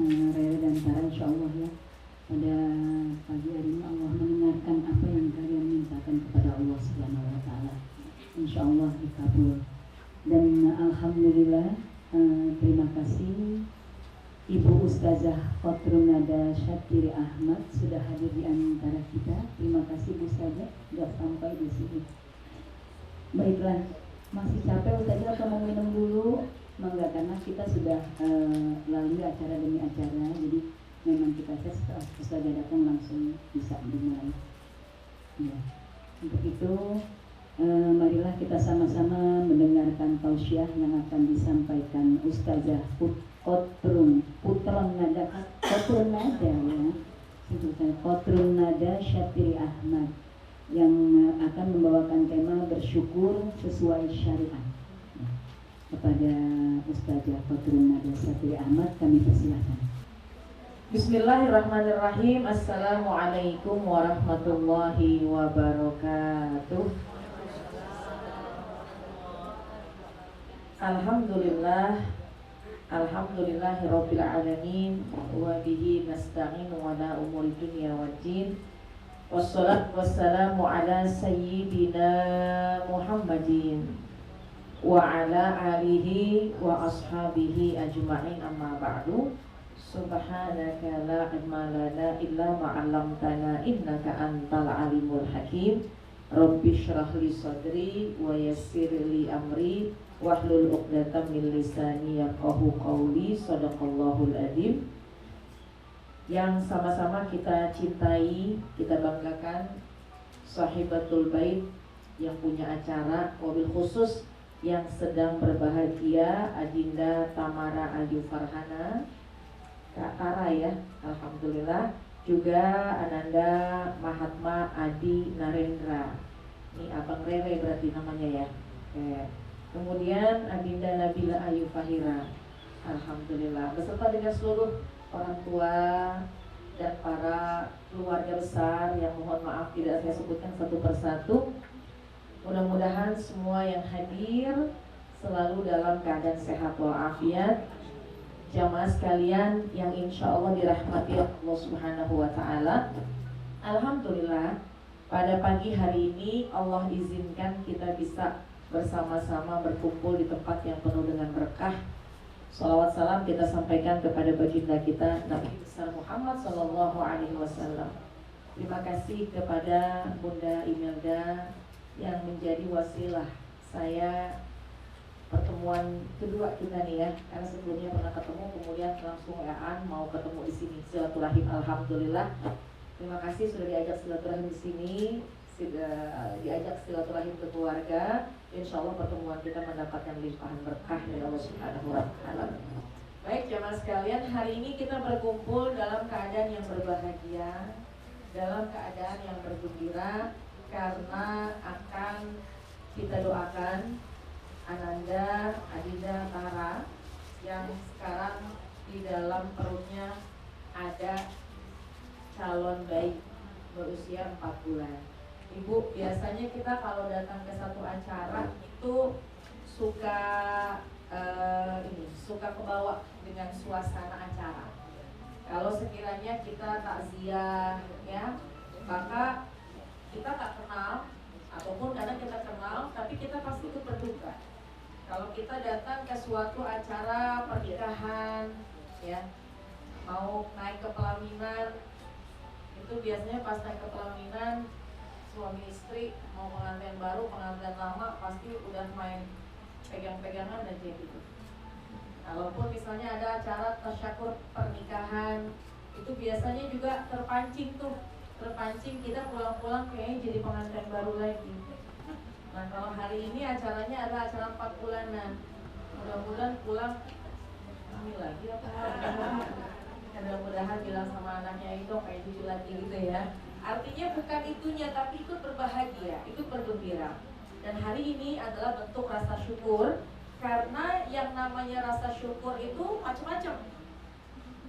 Rere dan Tara, insya Allah ya, pada pagi hari ini Allah mendengarkan apa yang kalian mintakan kepada Allah Subhanahu wa Ta'ala. Insya Allah dikabul. Dan alhamdulillah, terima kasih Ibu Ustazah Khotrunada Syatiri Ahmad sudah hadir di antara kita. Terima kasih Bu Ustazah sudah sampai di sini. Baiklah, masih capek Ustazah atau mau minum dulu? Mangga, karena kita sudah lalui acara demi acara, jadi memang kita setelah Ustazah datang langsung bisa dimulai. Ya. Untuk itu marilah kita sama-sama mendengarkan tausiah yang akan disampaikan Ustazah Khotrunada Syatiri Ahmad yang akan membawakan tema bersyukur sesuai syariat. Kepada Ustazah Khotrunada Syatiri Ahmad kami persilahkan. Bismillahirrahmanirrahim. Assalamualaikum warahmatullahi wabarakatuh. Alhamdulillahirabbil alamin wa bihi nasta'in wa la umuri dunya waddin. Wassalatu wassalamu ala sayyidina Muhammadin wa ala alihi wa ashabihi ajma'in, amma ba'du. Subhanaka la ilma lana illa ma 'allamtana innaka antal alimul hakim. Rabbi shrah li sadri wa yassir li amri wahlul 'uqdatam min lisani yafqahu qawli. Shadaqallahul adzim. Yang sama-sama kita cintai, kita banggakan, sahibatul bait yang punya acara, wabil khusus yang sedang berbahagia, Adinda Tamara Adi Farhana, Kak Tara ya, alhamdulillah. Juga Ananda Mahatma Adi Narendra, ini Abang Rere berarti namanya ya. Oke. Kemudian Adinda Nabila Ayu Fahira, alhamdulillah, beserta dengan seluruh orang tua dan para keluarga besar yang mohon maaf tidak saya sebutkan satu persatu. Mudah-mudahan semua yang hadir selalu dalam keadaan sehat walafiat. Jamaah sekalian yang insya Allah dirahmati Allah Subhanahu wa Ta'ala, alhamdulillah pada pagi hari ini Allah izinkan kita bisa bersama-sama berkumpul di tempat yang penuh dengan berkah. Salawat salam kita sampaikan kepada baginda kita Nabi besar Muhammad Sallallahu Alaihi Wasallam. Terima kasih kepada Bunda Imelda yang menjadi wasilah saya pertemuan kedua kita nih ya, karena sebelumnya pernah ketemu, kemudian langsung WA-an mau ketemu di sini silaturahim. Alhamdulillah, terima kasih sudah diajak silaturahim di sini, diajak silaturahim ke keluarga. Insya Allah pertemuan kita mendapatkan limpahan berkah dari Allah Subhanahu wa Ta'ala. Baik jamaah sekalian, hari ini kita berkumpul dalam keadaan yang berbahagia, dalam keadaan yang bergembira, karena akan kita doakan Ananda Adinda Tara yang sekarang di dalam perutnya ada calon bayi berusia 4 bulan. Ibu, biasanya kita kalau datang ke satu acara itu suka suka kebawa dengan suasana acara. Kalau sekiranya kita takziah ya, maka kita tak kenal, ataupun kadang kita kenal tapi kita pasti ikut berduka. Kalau kita datang ke suatu acara pernikahan ya, mau naik ke pelaminan, itu biasanya pas naik ke pelaminan suami istri mau pengantin baru, pengantin lama pasti udah main pegang-pegangan dan kayak gitu. Kalaupun misalnya ada acara tasyakur pernikahan, itu biasanya juga terpancing kita pulang-pulang kayaknya jadi pengantin baru lagi. Nah kalau hari ini acaranya ada acara 4 bulanan, mudah-mudahan pulang hamil lagi apa? Mudah-mudahan bilang sama anaknya itu kayak cucu lagi gitu ya. Artinya bukan itunya, tapi ikut berbahagia, ikut bergembira. Dan hari ini adalah bentuk rasa syukur, karena yang namanya rasa syukur itu macam-macam.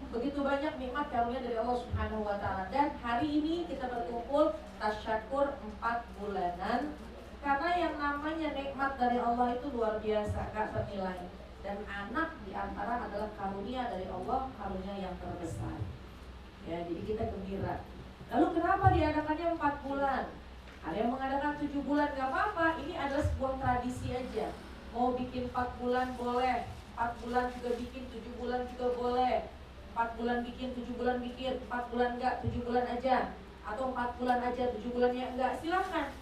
Begitu banyak nikmat karunia dari Allah Subhanahu wa Ta'ala. Dan hari ini kita berkumpul tasyakur 4 bulanan, karena yang namanya nikmat dari Allah itu luar biasa, gak ternilai. Dan anak diantara adalah karunia dari Allah, karunia yang terbesar. Ya, jadi kita gembira. Lalu kenapa diadakannya 4 bulan? Ada yang mengadakan 7 bulan, gak apa-apa. Ini adalah sebuah tradisi aja. Mau bikin 4 bulan boleh, 4 bulan juga bikin, 7 bulan juga boleh. 4 bulan bikin, 7 bulan bikin, 4 bulan enggak, 7 bulan aja. Atau 4 bulan aja, 7 bulannya enggak, silahkan.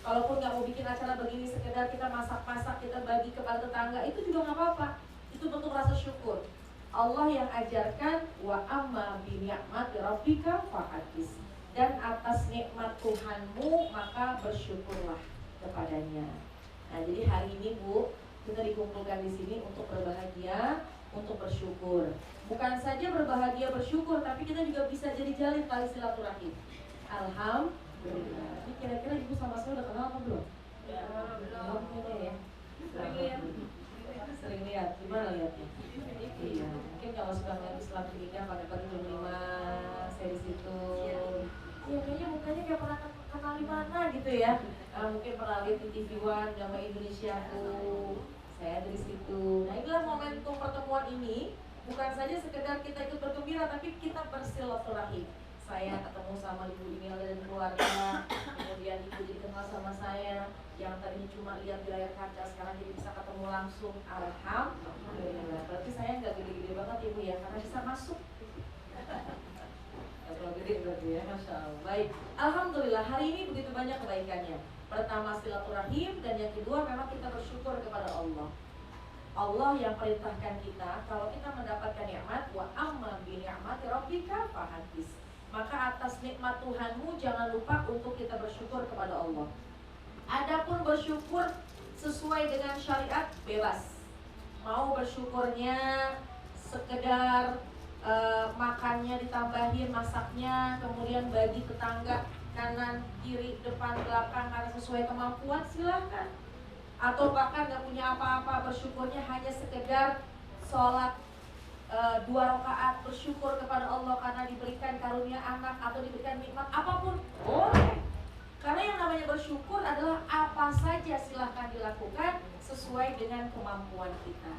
Kalaupun nggak mau bikin acara begini, sekedar kita masak-masak, kita bagi kepada tetangga, itu juga nggak apa-apa. Itu bentuk rasa syukur. Allah yang ajarkan, wa amma bi ni'mati rabbika fahadis. Dan atas nikmat Tuhanmu maka bersyukurlah kepadanya. Nah, jadi hari ini Bu, kita dikumpulkan di sini untuk berbahagia, untuk bersyukur. Bukan saja berbahagia bersyukur, tapi kita juga bisa jadi jalin tali silaturahim. Alhamdulillah. Ini kira-kira ibu sama saya udah kenal apa belum? Ya, belum ini ya. Sering lihat. Gimana lihatnya? Iya. Mungkin kalau sudah melihat Islam Menikah pagi-pagi jam 5 saya di situ. Ya kayaknya mukanya kayak pernah kenal di mana gitu ya. Mungkin pernah lihat di TV One, Gama Indonesiaku. Saya dari situ. Nah, inilah momentum pertemuan ini. Bukan saja sekedar kita ikut bergembira, tapi kita bersilaturahim. Saya ketemu sama Ibu Imelda dan keluarga, kemudian Ibu jadi kenal sama saya, yang tadinya cuma lihat di layar kaca, sekarang jadi bisa ketemu langsung. Alhamdulillah. Berarti saya nggak gede-gede banget Ibu ya, karena bisa masuk. Kalau gede berarti ya, Masya Allah. Baik, Alhamdulillah hari ini begitu banyak kebaikannya. Pertama silaturahim, dan yang kedua memang kita bersyukur kepada Allah. Allah yang perintahkan kita, kalau kita mendapatkan nikmat, wa amma bi ni'mati rabbika fahadis. Maka atas nikmat Tuhanmu jangan lupa untuk kita bersyukur kepada Allah. Adapun bersyukur sesuai dengan syariat bebas. Mau bersyukurnya sekedar makannya ditambahin, masaknya, kemudian bagi tetangga kanan, kiri, depan, belakang karena sesuai kemampuan, silahkan. Atau bahkan gak punya apa-apa, bersyukurnya hanya sekedar sholat 2 rakaat, bersyukur kepada Allah karena diberikan karunia anak atau diberikan nikmat apapun, boleh. Karena yang namanya bersyukur adalah apa saja silahkan dilakukan sesuai dengan kemampuan kita.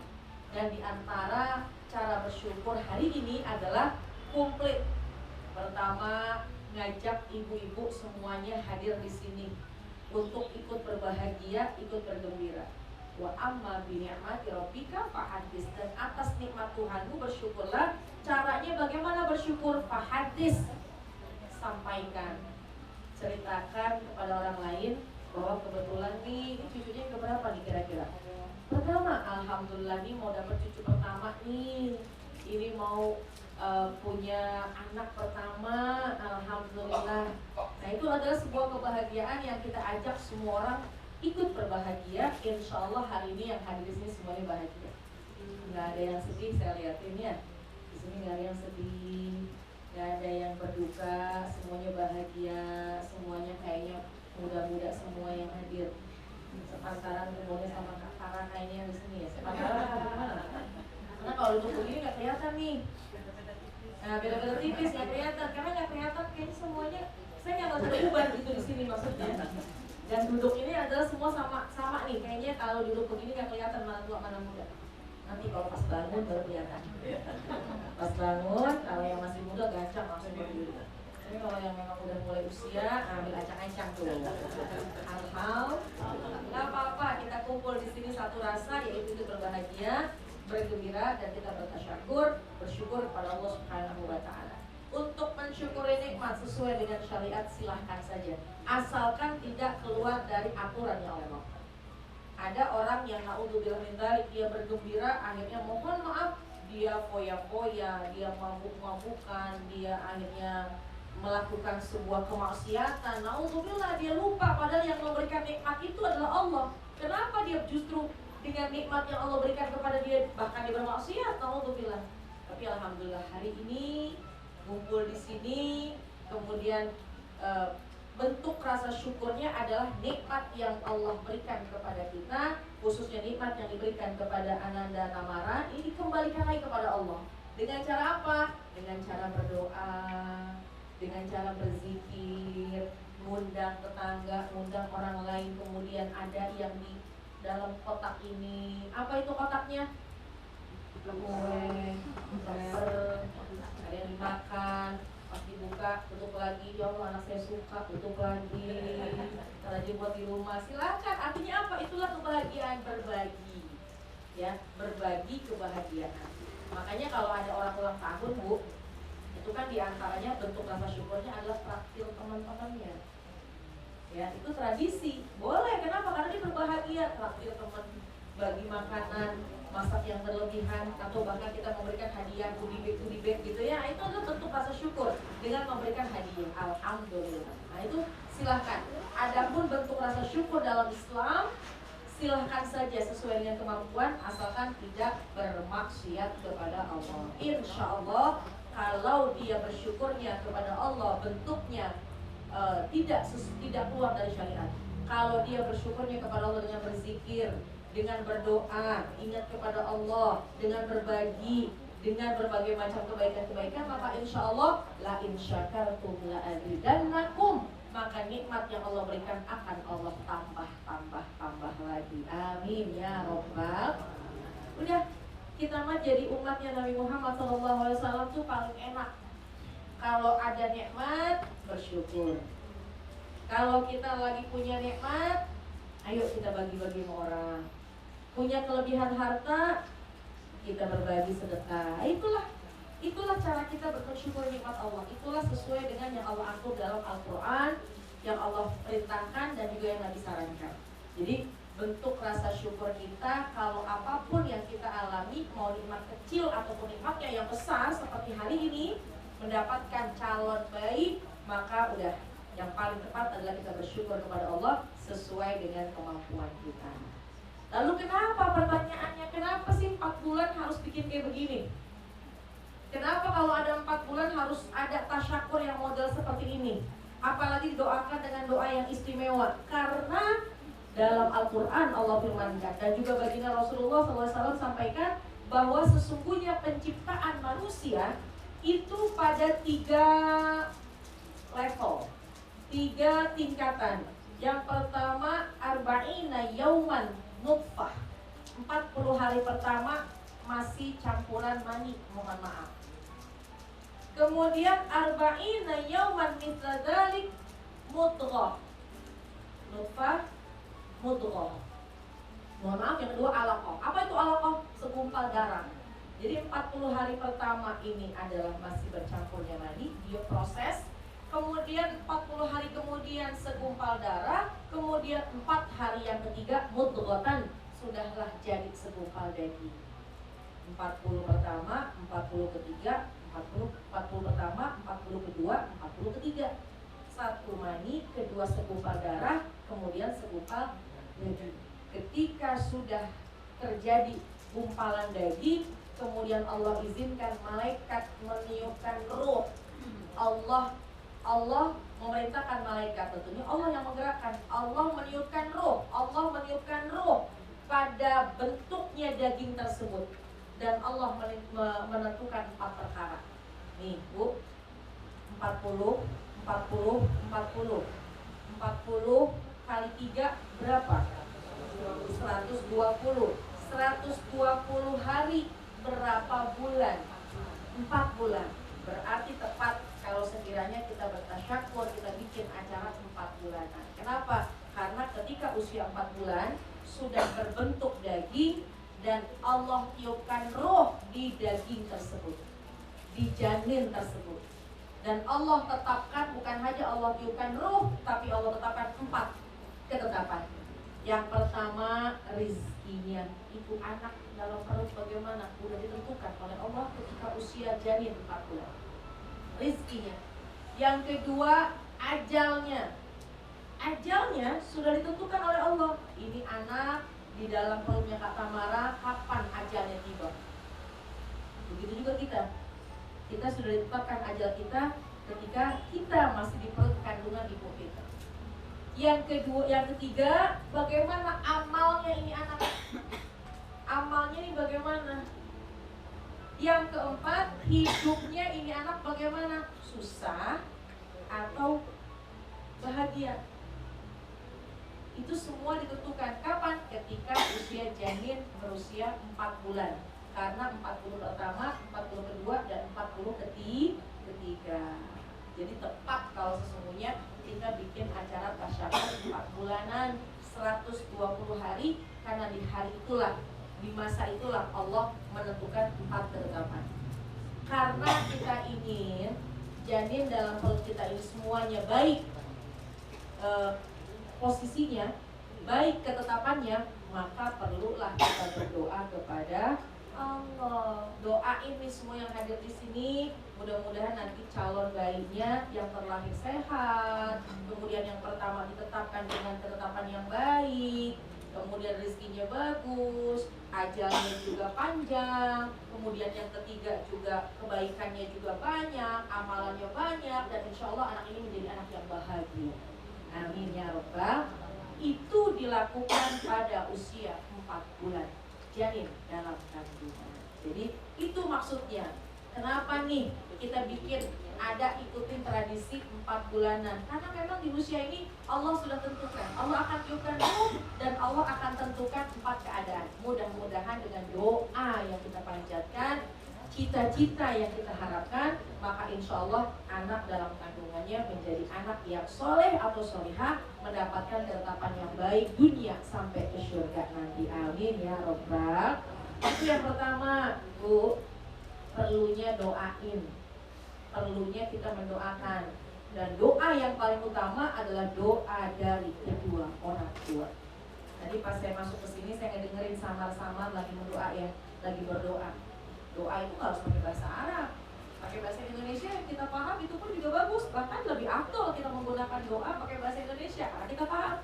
Dan diantara cara bersyukur hari ini adalah komplit. Pertama, ngajak ibu-ibu semuanya hadir di sini untuk ikut berbahagia, ikut bergembira. Wa amma bi ni'mati rabbika fahadis. Dan atas nikmat Tuhanmu bersyukurlah. Caranya bagaimana bersyukur? Fahadis. Sampaikan, ceritakan kepada orang lain bahwa kebetulan nih cucunya yang keberapa nih kira-kira? Pertama, alhamdulillah nih mau dapat cucu pertama nih. Ini mau punya anak pertama, alhamdulillah. Nah, itu adalah sebuah kebahagiaan yang kita ajak semua orang ikut berbahagia. Insya Allah hari ini yang hadir di sini semuanya bahagia. Nggak ada yang sedih, saya lihatin ya. Di sini nggak ada yang sedih, nggak ada yang berduka, semuanya bahagia, semuanya kayaknya muda-muda semua yang hadir. Sepantaran kemudian sama Kak Farah kayaknya di sini ya. Sepantaran gimana? Karena kalau duduk begini nggak kelihatan nih. Nah, beda-beda tipis nggak kelihatan, karena nggak kelihatan kayaknya semuanya. Saya nggak ngerasa beban gitu di sini maksudnya. Dan duduk ini adalah semua sama nih. Kayaknya kalau duduk begini nggak kelihatan mana tua mana muda. Nanti kalau pas bangun baru kelihatan. Pas bangun, kalau yang masih muda gancang langsung berdiri. Tapi kalau yang memang udah mulai usia, ambil acang-acang tuh. Hal-hal, nggak apa-apa. Kita kumpul di sini satu rasa, yaitu itu berbahagia, bergembira, dan kita bertasyakur, bersyukur kepada Allah Subhanahu wa Ta'ala. Untuk mensyukuri nikmat sesuai dengan syariat silahkan saja, asalkan tidak keluar dari aturan yang Allah. Ada orang yang naudzubillah min dzalik, dia bergembira, akhirnya mohon maaf dia foya-foya, dia mabuk-mabukan, dia akhirnya melakukan sebuah kemaksiatan. Naudzubillah, dia lupa padahal yang memberikan nikmat itu adalah Allah. Kenapa dia justru dengan nikmat yang Allah berikan kepada dia bahkan dia bermaksiat? Naudzubillah. Tapi alhamdulillah hari ini kumpul di sini, kemudian bentuk rasa syukurnya adalah nikmat yang Allah berikan kepada kita, khususnya nikmat yang diberikan kepada Ananda Namara. Ini kembalikan lagi kepada Allah. Dengan cara apa? Dengan cara berdoa, dengan cara berzikir, ngundang tetangga, ngundang orang lain. Kemudian ada yang di dalam kotak ini, apa itu kotaknya? kue, campur, ada yang dimakan, pas dibuka tutup lagi, ya Allah anak saya suka, tutup lagi, rajin buat di rumah, silakan. Artinya apa? Itulah kebahagiaan, berbagi, ya, berbagi kebahagiaan. Makanya kalau ada orang ulang tahun, Bu, itu kan diantaranya bentuk rasa syukurnya adalah traktir teman-temannya. Ya, itu tradisi. Boleh, kenapa? Karena dia berbahagia, traktir teman, bagi makanan, masak yang berlebihan, atau bahkan kita memberikan hadiah goodie bag gitu ya. Itu adalah bentuk rasa syukur dengan memberikan hadiah. Alhamdulillah. Nah, itu silahkan. Adapun bentuk rasa syukur dalam Islam, silahkan saja sesuai dengan kemampuan, asalkan tidak bermaksiat kepada Allah. Insya Allah, kalau dia bersyukurnya kepada Allah bentuknya tidak keluar dari syariat. Kalau dia bersyukurnya kepada Allah dengan berzikir, dengan berdoa, ingat kepada Allah, dengan berbagi, dengan berbagai macam kebaikan-kebaikan, maka insya Allah la in syakartum la azidannakum, maka nikmat yang Allah berikan akan Allah tambah lagi. Amin ya robbal. Udah, kita mah jadi umatnya Nabi Muhammad SAW tuh paling enak. Kalau ada nikmat, bersyukur. Kalau kita lagi punya nikmat, ayo kita bagi-bagi sama orang. Punya kelebihan harta, kita berbagi sedekah. Itulah cara kita bersyukur nikmat Allah. Itulah sesuai dengan yang Allah atur dalam Al-Quran, yang Allah perintahkan dan juga yang Nabi sarankan. Jadi bentuk rasa syukur kita, kalau apapun yang kita alami, mau nikmat kecil ataupun nikmatnya yang besar seperti hari ini, mendapatkan calon bayi, maka udah, yang paling tepat adalah kita bersyukur kepada Allah sesuai dengan kemampuan kita. Lalu kenapa, pertanyaannya, kenapa sih 4 bulan harus bikin kayak begini? Kenapa kalau ada 4 bulan harus ada tasyakur yang model seperti ini? Apalagi didoakan dengan doa yang istimewa. Karena dalam Al-Quran Allah firmankan, dan juga baginda Rasulullah SAW sampaikan, bahwa sesungguhnya penciptaan manusia itu pada 3 level, 3 tingkatan. Yang pertama, arba'ina yauman nutfah, 40 hari pertama masih campuran mani, mohon maaf. Kemudian arba'ina yauman mithla dzalik mudghah, nutfah, mudghah. Mohon maaf, yang kedua alaqah. Apa itu alaqah? Segumpal darah. Jadi 40 hari pertama ini adalah masih bercampurnya mani, dia proses. Kemudian 40 hari kemudian segumpal darah. Kemudian 4 hari yang ketiga mudghatan, sudahlah jadi segumpal daging. 40 pertama, 40 ketiga, 40 pertama, 40 kedua, 40 ketiga. 1 mani, kedua segumpal darah, kemudian segumpal daging. Ketika sudah terjadi gumpalan daging, kemudian Allah izinkan malaikat meniupkan ruh. Allah memerintahkan malaikat, tentunya Allah yang menggerakkan. Allah meniupkan ruh pada bentuknya daging tersebut. Dan Allah menentukan 4 perkara. Nih Bu, 40 kali 3 berapa? 120 hari berapa bulan? 4 bulan. Berarti tepat kalau sekiranya kita bertasyakur, kita bikin acara 4 bulanan. Kenapa? Karena ketika usia 4 bulan sudah berbentuk daging dan Allah tiupkan roh di daging tersebut, di janin tersebut. Dan Allah tetapkan, bukan hanya Allah tiupkan roh, tapi Allah tetapkan 4 ketetapan. Yang pertama, rizkinya. Ibu anak dalam perut bagaimana? Sudah ditentukan oleh Allah ketika usia janin 4 bulan. Rizkinya. Yang kedua, ajalnya. Ajalnya sudah ditentukan oleh Allah. Ini anak di dalam perutnya Kak Tamara, kapan ajalnya tiba? Begitu juga kita. Kita sudah ditetapkan ajal kita ketika kita masih di perut kandungan ibu kita. Yang ketiga, bagaimana amalnya ini anak? Amalnya ini bagaimana? Yang keempat, hidupnya ini anak bagaimana? Susah atau bahagia? Itu semua ditentukan kapan? Ketika usia janin berusia 4 bulan. Karena 40 pertama, 40 kedua, dan 40 ketiga. Jadi tepat kalau sesungguhnya kita bikin acara tasyahud 4 bulanan 120 hari, karena di hari itulah, di masa itulah Allah menentukan 4 ketetapan. Karena kita ingin janin dalam perut kita ini semuanya baik posisinya, baik ketetapannya, maka perlulah kita berdoa kepada Allah. Doa ini semua yang hadir di sini, mudah-mudahan nanti calon bayinya yang terlahir sehat, kemudian yang pertama ditetapkan dengan ketetapan yang baik, kemudian rezekinya bagus, ajalnya juga panjang, kemudian yang ketiga juga kebaikannya juga banyak, amalannya banyak, dan insya Allah anak ini menjadi anak yang bahagia. Amin ya Rabbal. Itu dilakukan pada usia 4 bulan janin dalam kandungan. Jadi itu maksudnya. Kenapa nih kita bikin ada ikutin tradisi 4 bulanan? Karena memang di usia ini Allah sudah tentukan, Allah akan tiupkan ruh dan Allah akan tentukan 4 keadaan. Mudah-mudahan dengan doa yang kita panjatkan, cita-cita yang kita harapkan, maka insya Allah anak dalam kandungannya menjadi anak yang soleh atau solihah, mendapatkan ketetapan yang baik dunia sampai ke surga nanti. Amin ya Rabbal. Itu yang pertama, Bu. Perlunya doain, perlunya kita mendoakan. Dan doa yang paling utama adalah doa dari kedua orang tua. Tadi pas saya masuk ke sini, saya ngedengerin samar-samar lagi berdoa ya, lagi berdoa. Doa itu harus pakai bahasa Arab, pakai bahasa Indonesia yang kita paham itu pun juga bagus. Bahkan lebih afdol kita menggunakan doa pakai bahasa Indonesia karena kita paham.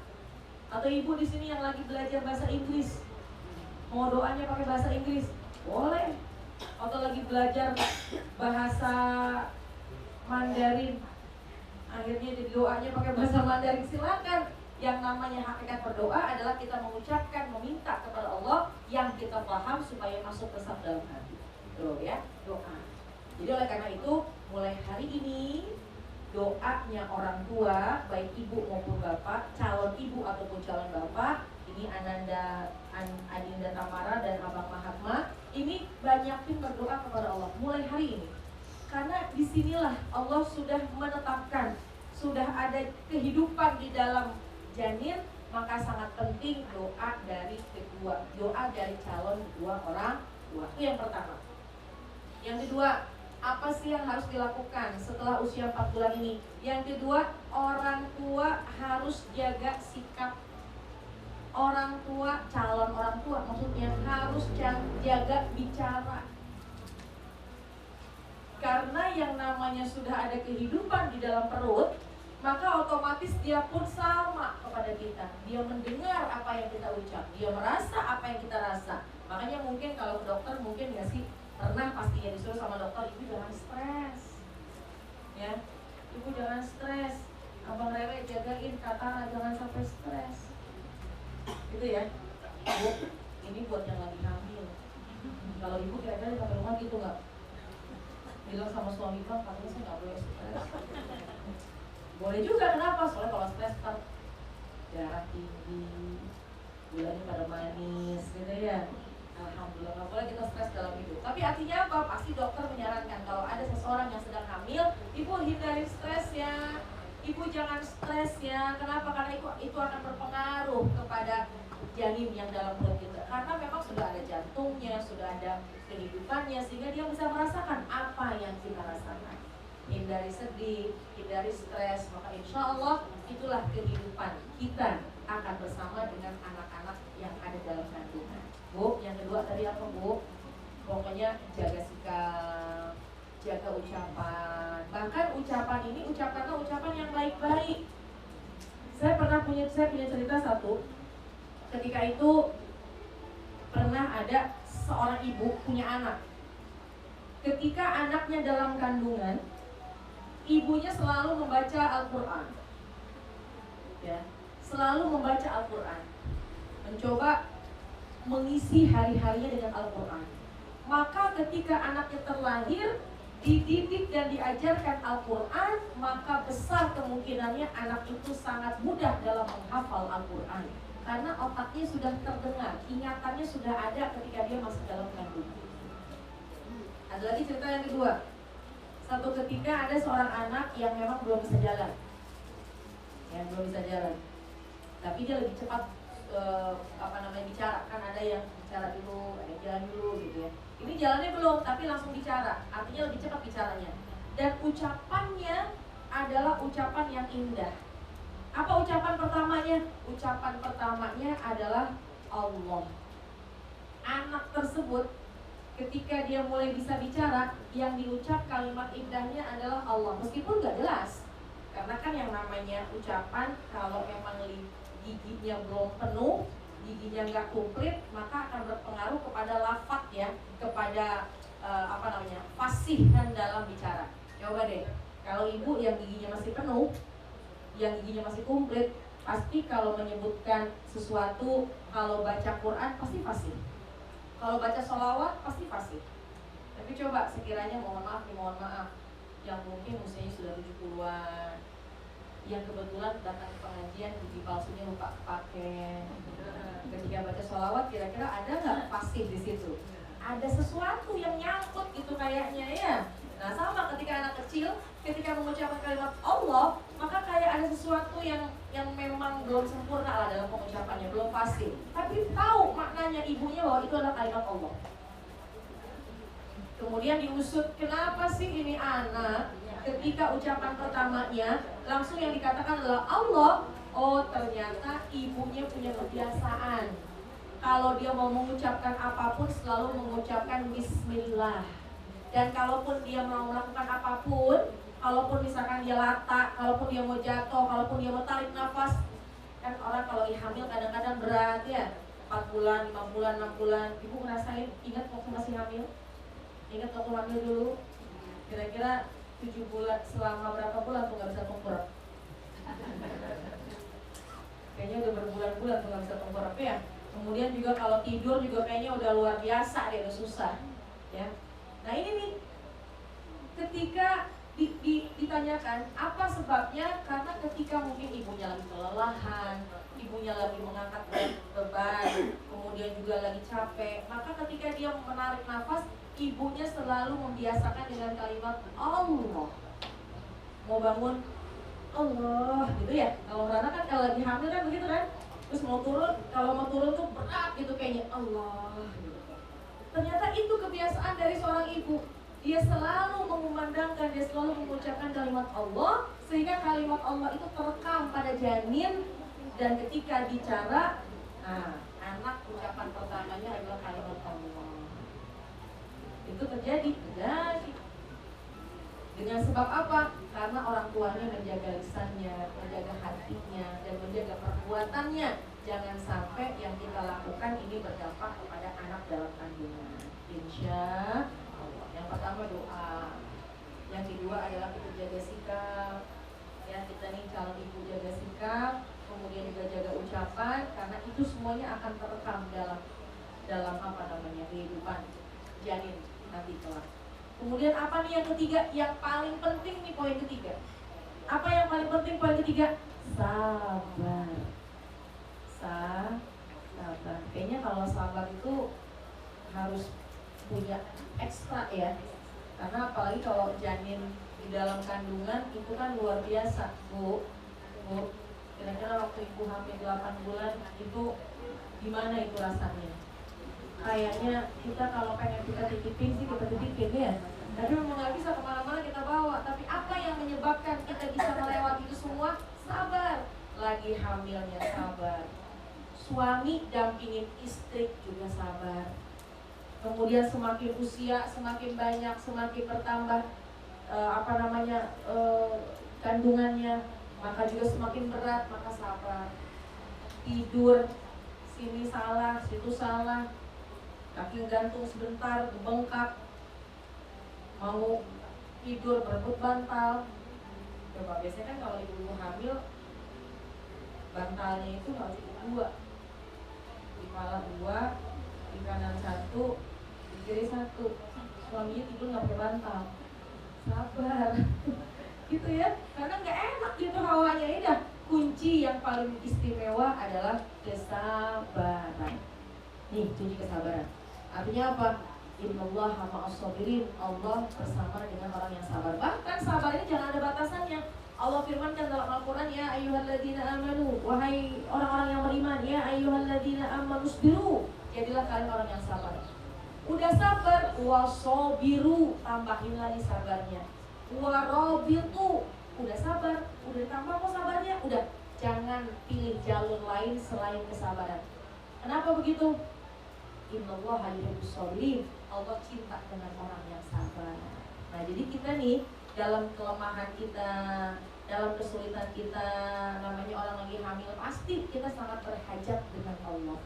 Atau ibu di sini yang lagi belajar bahasa Inggris, mau doanya pakai bahasa Inggris, boleh. Atau lagi belajar bahasa Mandarin, akhirnya jadi doanya pakai bahasa Mandarin, silakan. Yang namanya hakikat berdoa adalah kita mengucapkan, meminta kepada Allah yang kita paham supaya masuk ke dalam hati. Tuh ya, doa. Jadi oleh karena itu, mulai hari ini doanya orang tua, baik ibu maupun bapak, calon ibu ataupun calon bapak, ini Adinda Tamara dan Abang Mahatma, ini banyakin berdoa kepada Allah mulai hari ini. Karena disinilah Allah sudah menetapkan, sudah ada kehidupan di dalam janin, maka sangat penting doa dari kedua, doa dari calon kedua orang tua. Itu yang pertama. Yang kedua, apa sih yang harus dilakukan setelah usia 4 bulan ini? Yang kedua, orang tua harus jaga sikap. Orang tua, calon orang tua maksudnya harus jaga bicara. Karena yang namanya sudah ada kehidupan di dalam perut, maka otomatis dia pun sama kepada kita. Dia mendengar apa yang kita ucap, dia merasa apa yang kita rasa. Makanya mungkin kalau ke dokter, mungkin nggak sih pernah pastinya disuruh sama dokter, ibu jangan stres, ya, ibu jangan stres, abang Rere jagain Katara jangan sampai stres, gitu ya. Bu, ini buat yang lagi hamil. Kalau ibu kira-kira sampai rumah gitu nggak? Bilang sama suami, bang, katanya saya nggak boleh stres. Boleh juga, kenapa? Soalnya kalau stres kan darah tinggi, gulanya pada manis, gitu ya. Alhamdulillah, nggak boleh kita stres dalam hidup. Tapi artinya apa? Pasti dokter menyarankan kalau ada seseorang yang sedang hamil, ibu hindari stres ya, ibu jangan stres ya. Kenapa? Karena itu akan berpengaruh kepada janin yang dalam perut kita. Karena memang sudah ada jantungnya, sudah ada kehidupannya, sehingga dia bisa merasakan apa yang kita rasakan. Hindari sedih, hindari stres, maka insya Allah itulah kehidupan kita akan bersama dengan anak-anak yang ada dalam kandungan. Bu, yang kedua tadi apa, Bu? Pokoknya jaga sikap, jaga ucapan. Bahkan ucapan ini ucapkanlah ucapan yang baik-baik. Saya punya cerita satu. Ketika itu pernah ada seorang ibu punya anak. Ketika anaknya dalam kandungan, ibunya selalu membaca Al-Quran, ya, selalu membaca Al-Quran, mencoba mengisi hari-harinya dengan Al-Quran. Maka ketika anaknya terlahir, dididik dan diajarkan Al-Quran, maka besar kemungkinannya anak itu sangat mudah dalam menghafal Al-Quran. Karena otaknya sudah terdengar, ingatannya sudah ada ketika dia masih dalam kandungan. Ada lagi cerita yang kedua. Satu ketika ada seorang anak yang memang belum bisa jalan, tapi dia lebih cepat bicara. Kan ada yang bicara dulu, ada yang jalan dulu gitu ya. Ini jalannya belum, tapi langsung bicara, artinya lebih cepat bicaranya. Dan ucapannya adalah ucapan yang indah. Apa ucapan pertamanya? Ucapan pertamanya adalah Allah. Anak tersebut ketika dia mulai bisa bicara, yang diucap kalimat indahnya adalah Allah. Meskipun gak jelas, karena kan yang namanya ucapan, kalau memang giginya belum penuh, giginya gak komplit, maka akan berpengaruh kepada lafaz ya, kepada fasihan dalam bicara. Coba deh, kalau ibu yang giginya masih penuh, yang giginya masih komplit, pasti kalau menyebutkan sesuatu, kalau baca Quran pasti fasih. Kalau baca sholawat pasti fasih. Tapi coba sekiranya mohon maaf, yang mungkin usianya sudah 70-an, yang kebetulan datang ke pengajian gigi palsunya lupa pakai, ketika baca sholawat kira-kira ada nggak fasih di situ? Ada sesuatu yang nyangkut gitu kayaknya ya. Nah sama ketika anak kecil, ketika mengucapkan kalimat Allah, maka kayak ada sesuatu yang memang belum sempurna lah dalam pengucapannya, belum pasti. Tapi tahu maknanya ibunya bahwa itu adalah kalimat Allah. Kemudian diusut, kenapa sih ini anak ketika ucapan pertamanya langsung yang dikatakan adalah Allah? Oh ternyata ibunya punya kebiasaan, kalau dia mau mengucapkan apapun selalu mengucapkan Bismillah. Dan kalaupun dia mau melakukan apapun, kalaupun misalkan dia lata, kalaupun dia mau jatuh, kalaupun dia mau tarik nafas, kan orang kalau hamil kadang-kadang berat ya, 4 bulan, 5 bulan, 6 bulan. Ibu ngerasain, ingat waktu masih hamil? Ingat waktu hamil dulu? Kira-kira 7 bulan, selama berapa bulan tuh gak bisa tengkurap? Kayaknya udah berbulan-bulan tuh gak bisa tengkurap ya. Kemudian juga kalau tidur juga kayaknya udah luar biasa deh, udah susah ya. Nah ini nih, ketika ditanyakan apa sebabnya, karena ketika mungkin ibunya lagi kelelahan, ibunya lagi mengangkat beban, kemudian juga lagi capek, maka ketika dia menarik nafas, ibunya selalu membiasakan dengan kalimat Allah. Mau bangun Allah gitu ya. Kalau Rana kan kalau lagi hamil kan begitu kan, terus mau turun, kalau mau turun tuh berat gitu kayaknya Allah gitu. Ternyata itu kebiasaan dari seorang ibu. Dia selalu mengumandangkan, dia selalu mengucapkan kalimat Allah, sehingga kalimat Allah itu terekam pada janin. Dan ketika bicara, anak ucapan pertamanya adalah kalimat Allah. Itu terjadi. Dengan sebab apa? Karena orang tuanya menjaga lisannya, menjaga hatinya, dan menjaga perbuatannya. Jangan sampai yang kita lakukan ini berdampak kepada anak dalam kandungan. Insya Allah. Yang pertama doa, yang kedua adalah kita jaga sikap. Ya, kita nih calon ibu jaga sikap, kemudian juga jaga ucapan, karena itu semuanya akan terekam dalam kehidupan janin nanti kelak. Kemudian apa nih yang ketiga? Yang paling penting nih poin ketiga. Apa yang paling penting poin ketiga? Sabar. Sabar. Kayaknya kalau sabar itu harus punya ekstra ya. Karena apalagi kalau janin di dalam kandungan itu kan luar biasa, Bu. Kira-kira waktu ibu hamil 8 bulan itu gimana itu rasanya? Kayaknya kita kalau pengen kita titipin sih kita titipin ya. Tapi memang nggak bisa kemana-mana kita bawa. Tapi apa yang menyebabkan kita bisa melewati itu semua? Sabar. Lagi hamilnya sabar. Suami dampingin istri juga sabar. Kemudian semakin usia semakin banyak, semakin bertambah kandungannya, maka juga semakin berat, maka sabar. Tidur sini salah, situ salah, kaki gantung sebentar, bengkak, mau tidur berebut bantal. Coba biasanya kan kalau ibu hamil bantalnya itu harus cukup 2, di kepala 2, di kanan 1, di kiri 1. Suaminya tidur nggak pakai bantal. Sabar. Gitu ya, karena nggak enak gitu hawanya. Ini dah kunci yang paling istimewa adalah kesabaran. Nih kunci kesabaran. Artinya apa? Innallaha ma'as-sabirin, Allah bersama dengan orang yang sabar. Bahkan sabar ini jangan ada batasannya. Allah firmankan dalam Al-Quran, ya ayyuhalladzina amanu, wahai orang-orang yang beriman, ya ayyuhalladzina amanu isbiru, jadilah kalian orang yang sabar. Udah sabar, wasobiru, tambahin lagi sabarnya. Warobitu, udah sabar, udah ditambah kok sabarnya, udah. Jangan pilih jalur lain selain kesabaran. Kenapa begitu? Innallaha yuhibbus sabirin, Allah cinta dengan orang yang sabar. Nah, jadi kita nih dalam kelemahan kita, dalam kesulitan kita, namanya orang lagi hamil, pasti kita sangat berhajat dengan Allah.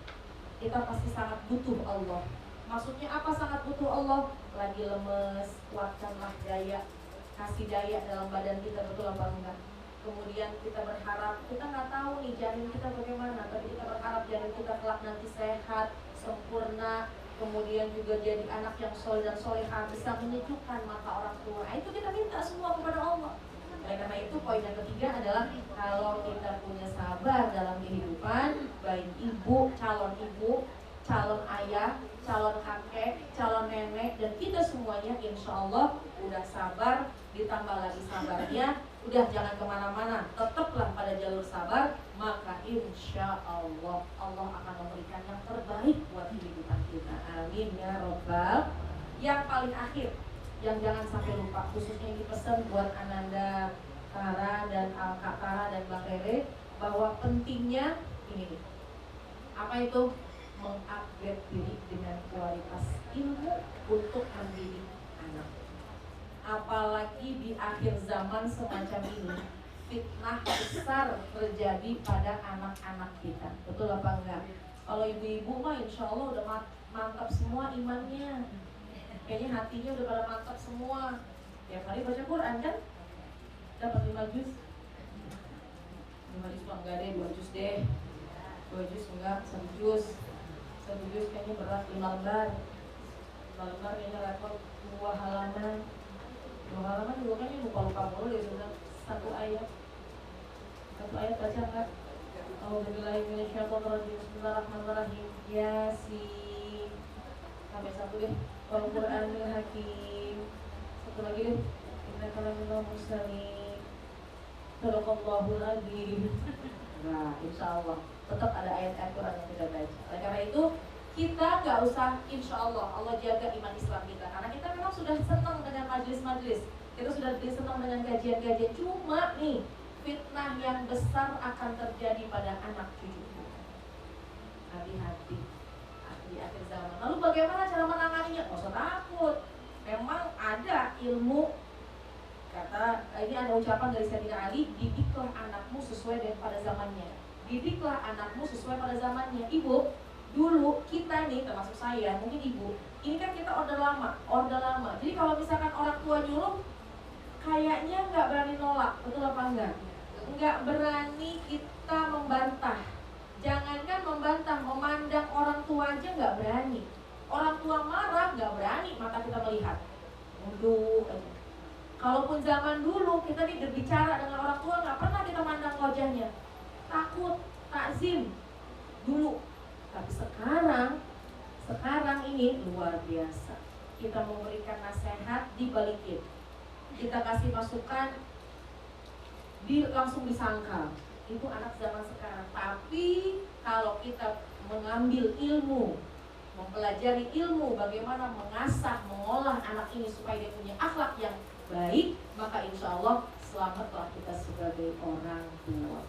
Kita pasti sangat butuh Allah. Maksudnya apa sangat butuh Allah? Lagi lemes, kuatkanlah daya, kasih daya dalam badan kita, betul apa enggak? Kemudian kita berharap, kita nggak tahu nih janin kita bagaimana, tapi kita berharap janin kita kelak nanti sehat, sempurna, kemudian juga jadi anak yang soleh dan solehah, bisa menyejukkan mata orang tua. Nah, itu kita minta semua kepada Allah. Oleh karena itu poin yang ketiga adalah kalau kita punya sabar dalam kehidupan, baik ibu, calon ayah, calon kakek, calon nenek, dan kita semuanya insya Allah udah sabar, ditambah lagi sabarnya, udah jangan kemana-mana, tetaplah pada jalur sabar, maka insya Allah Allah akan memberikan yang terbaik buat kehidupan kita. Amin ya robbal. Yang paling akhir, yang jangan sampai lupa, khususnya ini pesan buat Ananda, Tara dan Kak Tara dan Bang Rere, bahwa pentingnya ini nih, apa itu? Mengupgrade diri dengan kualitas ilmu untuk mendidik anak. Apalagi di akhir zaman semacam ini, fitnah besar terjadi pada anak-anak kita. Betul apa enggak? Kalau ibu-ibu mah insya Allah udah mantap semua imannya, kayaknya hatinya udah pada mantap semua. Tiap hari baca Quran kan? Dapat 5 juz. 5 juz mah enggak deh, 2 juz deh. 2 juz enggak, 1 juz. 1 juz kayaknya berat, 5 lembar. 5 lembar kayaknya level 2 halaman. 2 halaman juga kayaknya lupa-lupa mulu deh sudah. 1 ayat baca enggak? Auzubillahi minasyaitonirrajim. Bismillahirrahmanirrahim. Yasin. Sampai 1 deh. Wal Qur'anil Hakim. 1 lagi deh. Innaka laminal mursalin. Sadaqallahul azim. Nah, insyaallah tetap ada ayat-ayat Quran yang kita baca. Oleh karena itu kita nggak usah, insya Allah jaga iman Islam kita, karena kita memang sudah senang dengan majelis-majelis, kita sudah senang dengan kajian-kajian. Cuma nih fitnah yang besar akan terjadi pada anak cucu kita. Hati-hati di akhir zaman. Lalu bagaimana cara menanganinya? Nggak usah takut. Memang ada ilmu. Kata ini ada ucapan dari Sayyidina Ali, didiklah anakmu sesuai dengan pada zamannya. Didiklah anakmu sesuai pada zamannya. Ibu, dulu kita nih, termasuk saya, mungkin ibu, ini kan kita order lama. Jadi kalau misalkan orang tua nyuruh, kayaknya nggak berani nolak, betul apa enggak? Nggak berani kita membantah. Jangankan membantah, memandang orang tua aja nggak berani. Orang tua marah nggak berani, mata kita melihat. Duduk aja. Kalaupun zaman dulu kita nih berbicara dengan orang tua, nggak pernah kita mandang wajahnya. Takut, takzim dulu. Tapi sekarang ini luar biasa. Kita memberikan nasihat, dibalikin. Kita kasih masukan, langsung disangkal. Itu anak zaman sekarang. Tapi kalau kita mengambil ilmu, mempelajari ilmu, bagaimana mengasah, mengolah anak ini supaya dia punya akhlak yang baik, maka insya Allah selamatlah kita sebagai orang tua.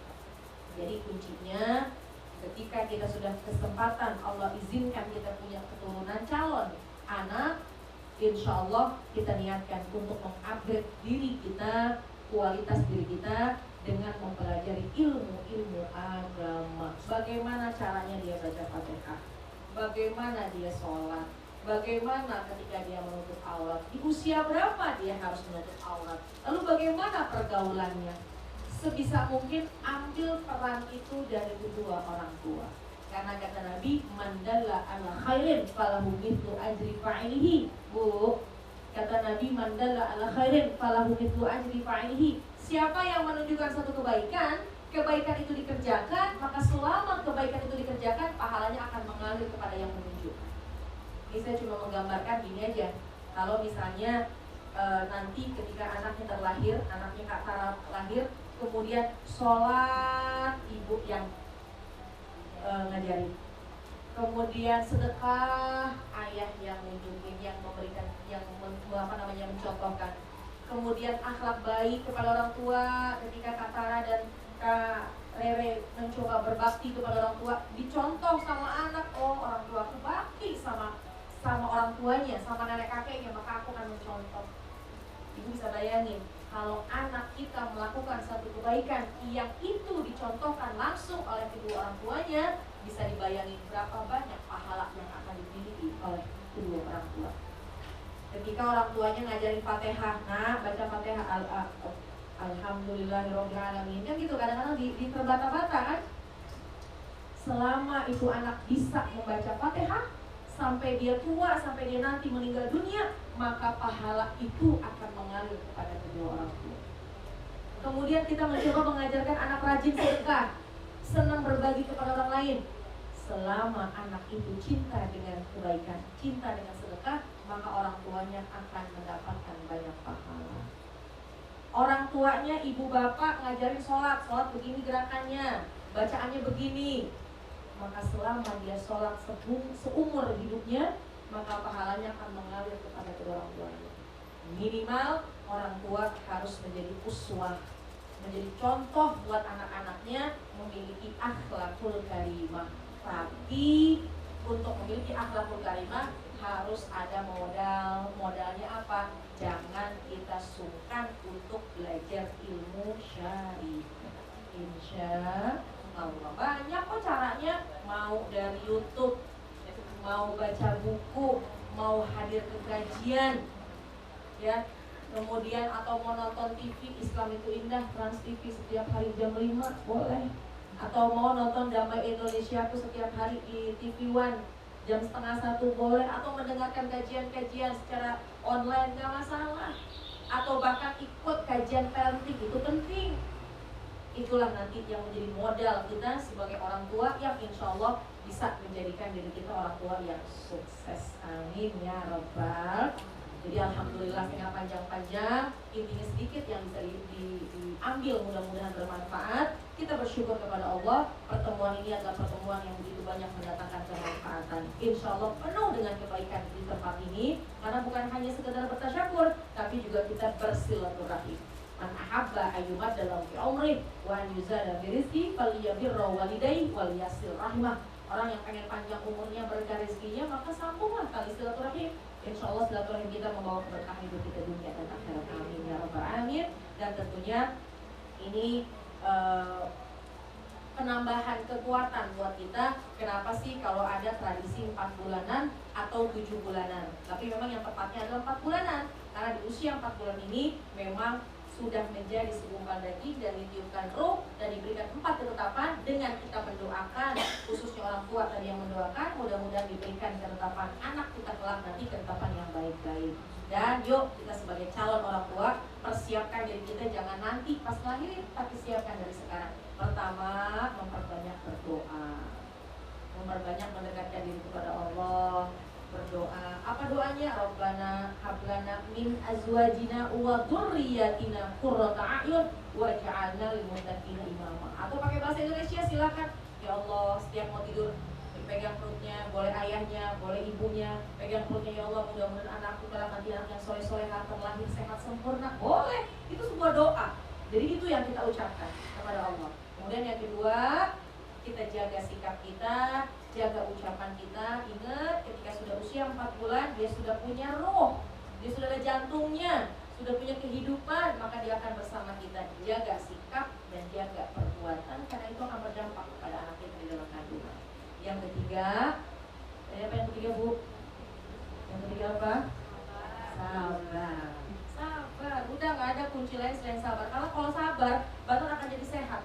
Jadi kuncinya ketika kita sudah kesempatan, Allah izinkan kita punya keturunan calon anak, insya Allah kita niatkan untuk mengupgrade diri kita, kualitas diri kita dengan mempelajari ilmu agama. Bagaimana caranya dia baca Fatihah, bagaimana dia sholat, bagaimana ketika dia menutup aurat, di usia berapa dia harus menutup aurat, lalu bagaimana pergaulannya. Sebisa mungkin ambil peran itu dari kedua orang tua. Karena kata Nabi, mandalla ala khairin falahu mithlu ajri fa'ilihi. Bu, kata Nabi, mandalla ala khairin falahu mithlu ajri fa'ilihi. Siapa yang menunjukkan satu kebaikan itu dikerjakan, maka selama kebaikan itu dikerjakan, pahalanya akan mengalir kepada yang menunjukkan. Ini saya cuma menggambarkan gini aja. Kalau misalnya nanti ketika anaknya terlahir, anaknya Kak Tara lahir, kemudian sholat ibu yang ngajarin, kemudian sedekah ayah yang nunjukin, yang memberikan, yang mencontohkan, kemudian akhlak baik kepada orang tua ketika Kak Tara dan Kak Rere mencoba berbakti kepada orang tua, dicontoh sama anak, oh orang tua aku bakti sama orang tuanya, sama nenek kakeknya, maka aku akan mencontoh. Ibu bisa bayangin kalau anak kita melakukan satu kebaikan yang itu dicontohkan langsung oleh kedua orang tuanya, bisa dibayangin berapa banyak pahala yang akan dimiliki oleh kedua orang tua. Ketika orang tuanya ngajarin Fatihah, nah baca Fatihah, Alhamdulillahirobbilalamin, kan gitu. Kadang-kadang di terbata-bata kan. Selama itu anak bisa membaca Fatihah sampai dia tua, sampai dia nanti meninggal dunia, maka pahala itu akan mengalir kepada kedua orang tua. Kemudian kita mencoba mengajarkan anak rajin sedekah, senang berbagi kepada orang lain. Selama anak itu cinta dengan kebaikan, cinta dengan sedekah, maka orang tuanya akan mendapatkan banyak pahala. Orang tuanya, ibu bapak ngajarin sholat begini gerakannya, bacaannya begini, maka selama dia sholat seumur hidupnya, maka pahalanya akan mengalir kepada kedua orang tuanya. Minimal orang tua harus menjadi uswah, menjadi contoh buat anak-anaknya memiliki akhlakul karimah. Tapi untuk memiliki akhlakul karimah harus ada modal. Modalnya apa? Jangan kita sungkan untuk belajar ilmu syar'i. Insya Allah banyak kok caranya, mau dari YouTube, mau baca buku, mau hadir ke kajian, ya, kemudian atau mau nonton TV Islam itu Indah, Trans TV setiap hari jam 5 boleh, atau mau nonton Damai Indonesia aku setiap hari di TV One jam 12:30 boleh, atau mendengarkan kajian-kajian secara online gak masalah, atau bahkan ikut kajian parenting, itu penting. Itulah nanti yang menjadi modal kita sebagai orang tua yang insya Allah bisa menjadikan diri kita orang tua yang sukses. Amin ya Rabbal. Jadi alhamdulillah nggak panjang-panjang, intinya sedikit yang bisa diambil, mudah-mudahan bermanfaat. Kita bersyukur kepada Allah, pertemuan ini adalah pertemuan yang begitu banyak mendatangkan kemanfaatan. Insya Allah penuh dengan kebaikan di tempat ini, karena bukan hanya sekedar bertasyakur, tapi juga kita bersilaturahim. Man ahabba ayyumad dalam fi umri wa an yuzada bi rizqi falyabirra walidayhi wal yasil rahimah. Orang yang pengen panjang umurnya, berkah rezekinya, maka sambunglah tali silaturahim. Insya Allah silaturahim kita membawa keberkahan hidup kita dunia dan akhirat. Amin ya rabbal alamin. Dan tentunya ini penambahan kekuatan buat kita. Kenapa sih kalau ada tradisi 4 bulanan atau 7 bulanan? Tapi memang yang tepatnya adalah 4 bulanan, karena di usia 4 bulan ini memang sudah menjadi segumpal daging dan ditiupkan ruh dan diberikan 4 ketetapan. Dengan kita mendoakan, khususnya orang tua tadi yang mendoakan, mudah-mudahan diberikan ketetapan anak kita kelak nanti ketetapan yang baik-baik. Dan yuk kita sebagai calon orang tua persiapkan diri kita, jangan nanti pas lahirin, tapi siapkan dari sekarang. Pertama, memperbanyak berdoa, memperbanyak mendekatkan diri kepada Allah, berdoa. Apa doanya? Rabbana hablana min azwajina wa dzurriyyatina qurrata a'yun waj'alna lil muttaqina imama. Atau pakai bahasa Indonesia silakan. Ya Allah, setiap mau tidur pegang perutnya, boleh ayahnya, boleh ibunya, pegang perutnya. Ya Allah, mudah-mudahan anakku kelak nanti anak yang soleh-solehah, terlahir sehat sempurna. Boleh, itu sebuah doa. Jadi itu yang kita ucapkan kepada Allah. Kemudian yang kedua, kita jaga sikap kita, jaga ucapan kita. Ingat, ketika sudah usia 4 bulan, dia sudah punya roh, dia sudah ada jantungnya, sudah punya kehidupan, maka dia akan bersama kita. Jaga sikap dan jaga perbuatan, karena itu akan berdampak kepada anak kita di dalam kandungan. Yang ketiga, apa yang ketiga Bu? Yang ketiga apa? Sabar. Sabar, udah gak ada kunci lain selain sabar. Kalau sabar, badan akan jadi sehat.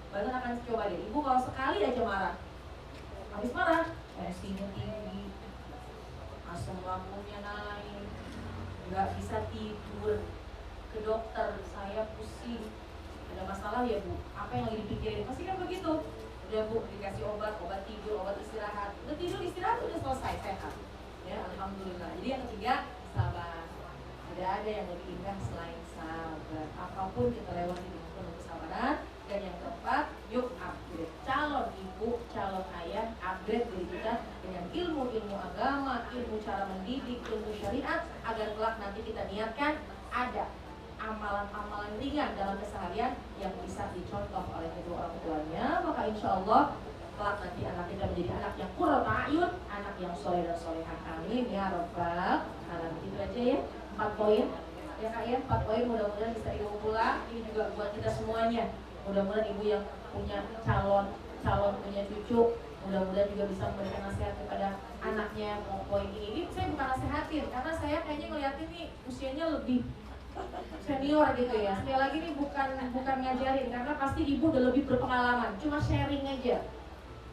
Badan akan coba deh, ibu kalau sekali aja marah, habis marah, tensinya tinggi, asam lambungnya naik, nggak bisa tidur, ke dokter, saya pusing, ada masalah ya Bu, apa yang lagi dipikirin, pasti kan begitu. Udah Bu, dikasih obat tidur, obat istirahat, udah tidur istirahat udah selesai, sehat. Ya, calon ayah upgrade diri kita dengan ilmu-ilmu agama, ilmu cara mendidik, ilmu syariat, agar kelak nanti kita niatkan ada amalan-amalan ringan dalam keseharian yang bisa dicontoh oleh kedua orang tuanya. Maka insya Allah kelak nanti anak kita menjadi anak yang qurratu a'yun, anak yang soleh dan solehah. Amin ya rabbal alamin. Itu aja ya, 4 poin ya kak ya, 4 poin mudah-mudahan bisa dibawa pulang. Ini juga buat kita semuanya. Mudah-mudahan ibu yang punya calon punya cucu, mudah-mudahan juga bisa memberikan nasihat kepada anaknya. Poin ini saya bukan nasihatin, karena saya kayaknya ngeliatin nih usianya lebih senior gitu ya. Sekali lagi nih bukan ngajarin, karena pasti ibu udah lebih berpengalaman, cuma sharing aja.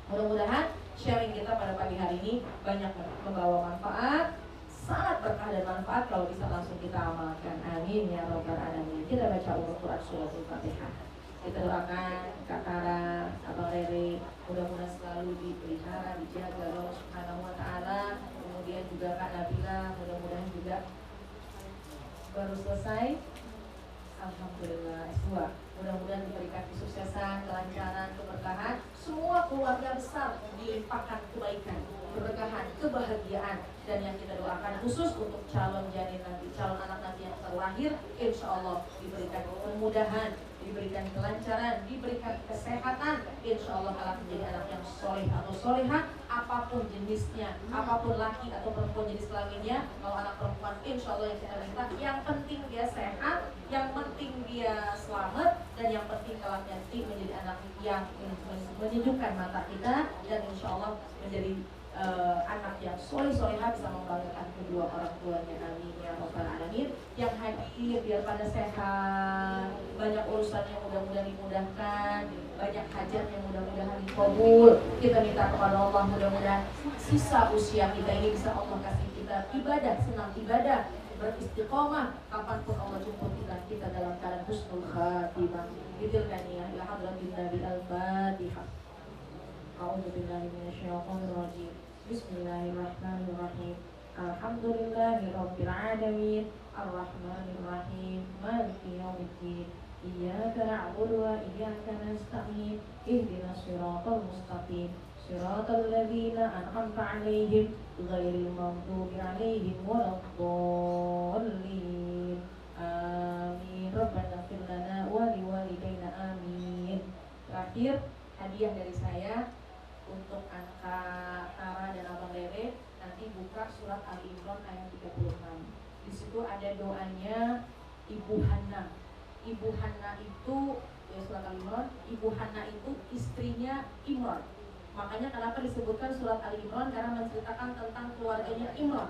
Mudah-mudahan sharing kita pada pagi hari ini banyak membawa manfaat, sangat berkah dan manfaat kalau bisa langsung kita amalkan. Amin ya rabbal alamin. Kita baca Al-Quran surat Al-Fatihah. Kita doakan Kak Tara, Abang Rere, mudah-mudahan selalu dipelihara, dijaga Allah Subhanahu wa taala. Kemudian juga Kak Nabila, mudah-mudahan juga baru selesai, alhamdulillah S2. Mudah-mudahan diberikan kesuksesan, kelancaran, keberkahan. Semua keluarga besar dilimpahkan kebaikan, keberkahan, kebahagiaan. Dan yang kita doakan khusus untuk calon janin nanti, calon anak nanti yang terlahir, insya Allah diberikan kemudahan, diberikan kelancaran, diberikan kesehatan. Insya Allah akan menjadi anak yang soleh atau solehah, apapun jenisnya, apapun laki atau perempuan jenis kelaminnya. Kalau anak perempuan, insya Allah yang kita minta, yang penting dia sehat, yang penting dia selamat, dan yang penting kalau nanti menjadi anak yang menyejukkan mata kita, dan insya Allah menjadi anak yang soleh-solehah, bisa membanggakan kedua orang tuanya. Amin ya rabbal alamin. Yang hadir biar pada sehat, banyak urusannya mudah-mudahan dimudahkan, banyak hajatnya mudah-mudahan dikabul. Kita minta kepada Allah mudah-mudahan sisa usia kita ini bisa Allah kasih kita ibadah, senang ibadah, beristiqomah, kapanpun Allah jemput kita dalam keadaan husnul khatimah. Ditilkan ya hadratin Nabi al-Fatihah. A'udzu billahi minasyaitonir rajim. Bismillahirrahmanirrahim. Alhamdulillahirabbil alamin. Arrahmanirrahim. Maliki yaumiddin. Iyyaka na'budu wa iyyaka nasta'in. Ihdinas siratal mustaqim. Siratal ladzina an'amta 'alaihim ghairil maghdubi 'alaihim waladdallin. Amin. Rabbana ighfir lana wa liwalidayna amin. Terakhir, hadiah dari saya untuk Kak Tara dan Abang Rere, nanti buka surat Ali Imran ayat 36. Di situ ada doanya Ibu Hana. Ibu Hana itu ya, surat Ali Imran, Ibu Hana itu istrinya Imran. Makanya kenapa disebutkan surat Ali Imran, karena menceritakan tentang keluarganya Imran.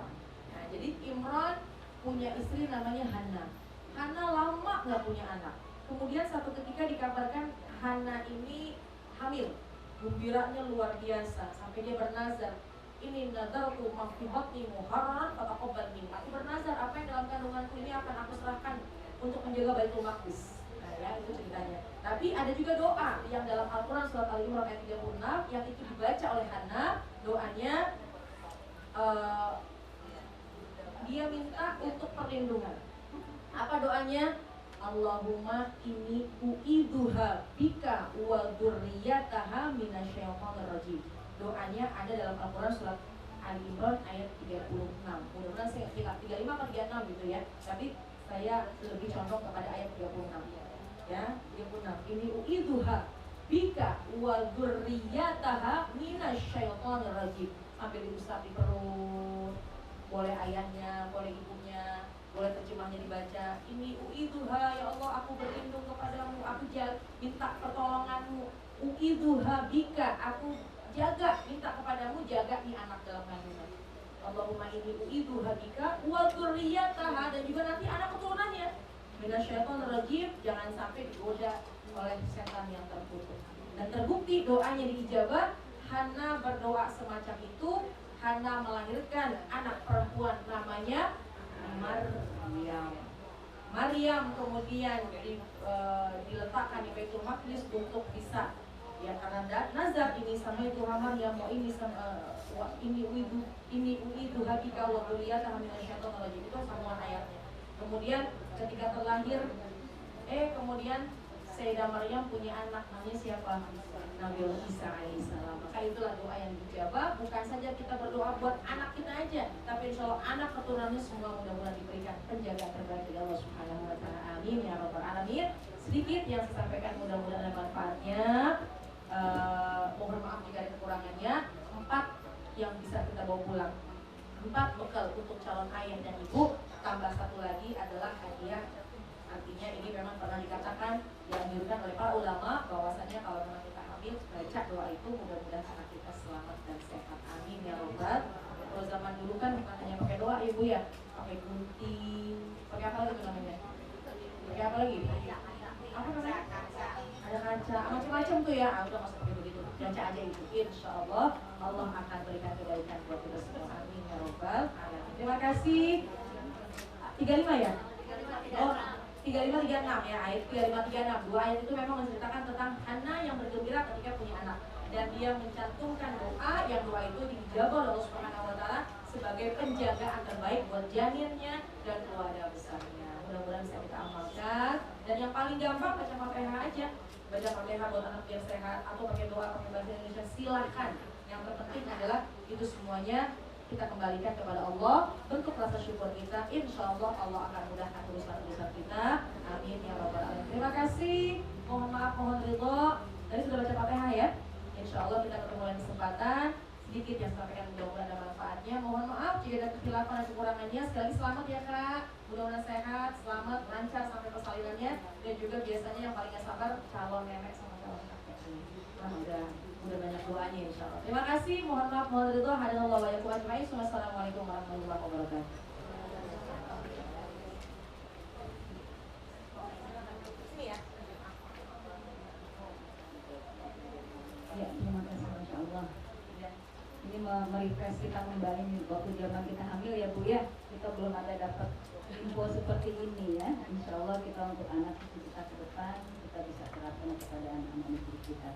Nah, jadi Imran punya istri namanya Hana. Hana lama nggak punya anak. Kemudian satu ketika dikabarkan Hana ini hamil. Gembiranya luar biasa sampai dia bernazar, ini nadartu ma fi batni muharraran fataqabbal minni. Aku bernazar apa yang dalam kandunganku ini akan aku serahkan untuk menjaga Baitul Maqdis. Nah ya, itu ceritanya. Tapi ada juga doa yang dalam Al-Quran surat Al Imran ayat 36 yang itu dibaca oleh Hana. Doanya dia minta untuk perlindungan. Apa doanya? Allahumma inni u'iduha bika wa dzurriyyataha minasyaitonir rajim. Doanya ada dalam Al-Quran surat Ali Imran ayat 36. Mudah-mudahan saya hilaf 35 atau 36 gitu ya. Tapi saya lebih condong kepada ayat 36. Ya, 36. Ini u'iduha bika wa dzurriyyataha minasyaitonir rajim. Sambil diusap di perut. Boleh ayahnya, boleh ibunya, boleh terjemahnya dibaca. Ini u'iduha, ya Allah aku berlindung kepadamu, aku minta pertolonganmu. U'iduha bika, aku jaga, minta kepadamu, jaga nih anak dalam kandungan. Allahumma ini u'iduha bika wa dzurriyyataha, dan juga nanti anak keturunannya minasyaitonir rajim, jangan sampai digoda oleh setan yang terkutuk. Dan terbukti doanya diijabah. Hana berdoa semacam itu. Hana melahirkan anak perempuan namanya Maryam kemudian diletakkan di Baitul Maqdis untuk bisa ya, karena nazar ini sama itu Maryam ini sama ini uidu habika wa dzurriyyataha minasyaitonir rajim. Itu sambungan ayatnya. Kemudian ketika terlahir kemudian Sayyidah Maryam punya anak namanya siapa? Nabi Isa alaihissalam. Maka itulah doa yang dijawab. Bukan saja kita berdoa buat anak kita aja, tapi insya Allah anak keturunannya semua mudah-mudahan diberikan penjaga terbaik dari Allah Subhanahu Wa Taala. Amin ya Rabbal Alamin. Sedikit yang saya sampaikan mudah-mudahan ada manfaatnya. Mohon maaf jika ada kekurangannya. 4 yang bisa kita bawa pulang. 4 bekal untuk calon ayah dan ibu. Tambah 1 lagi adalah hadiah. Artinya ini memang pernah dikatakan, dianjurkan oleh para ulama bahwasanya kalau memang kita hamil, baca doa itu mudah-mudahan anak kita selamat dan sehat. Amin ya Rabbal. Kalau zaman dulu kan bukan hanya pakai doa ibu ya, pakai gunting, pakai apa lagi tuh namanya? Pakai apa lagi? Apa namanya? Ada kaca, macam-macam tuh ya. Udah nggak usah pakai begitu, baca aja itu. Insya Allah Allah akan berikan kebaikan buat kita semua. Amin ya Rabbal. Terima kasih. 35 ya? Oh, 3536 ya, ayat 3536. 2 ayat itu memang menceritakan tentang Hana yang bergembira ketika punya anak, dan dia mencantumkan doa yang doa itu dijawab oleh Allah Subhanahu Wa Taala sebagai penjagaan terbaik buat janinnya dan keluarga besarnya. Mudah-mudahan bisa kita amalkan. Dan yang paling gampang baca Fatihah aja, baca Fatihah buat anak biar sehat, atau pakai doa pakai bahasa Indonesia silahkan. Yang terpenting adalah itu semuanya kita kembalikan kepada Allah, bentuk rasa syukur kita. Insya Allah Allah akan mudahkan urusan-urusan kita. Amin ya Rabbal Alamin. Terima kasih. Mohon maaf, mohon ridho. Tadi sudah baca Fatihah ya. Insya Allah kita ketemu lain kesempatan. Sedikit yang sampaikan mudah-mudahan ada manfaatnya. Mohon maaf jika ada kekhilafan dan kekurangannya. Sekali lagi selamat ya Kak. Mudah-mudahan sehat, selamat, lancar sampai persalinannya. Dan juga biasanya yang paling gak sabar calon nenek sama calon kakek. Nah, udah banyak doanya insya Allah. Terima kasih, mohon maaf, mohon ridho. Hadanallahu wa iyyakum ajma'in. Wassalamualaikum warahmatullahi wabarakatuh. Ya, terima kasih, Masya Allah. Ini merefresh kita kembali waktu zaman kita hamil ya Bu ya. Kita belum ada dapat info seperti ini ya. Insya Allah kita untuk anak kita ke depan kita bisa terapkan kepada anak-anak kita.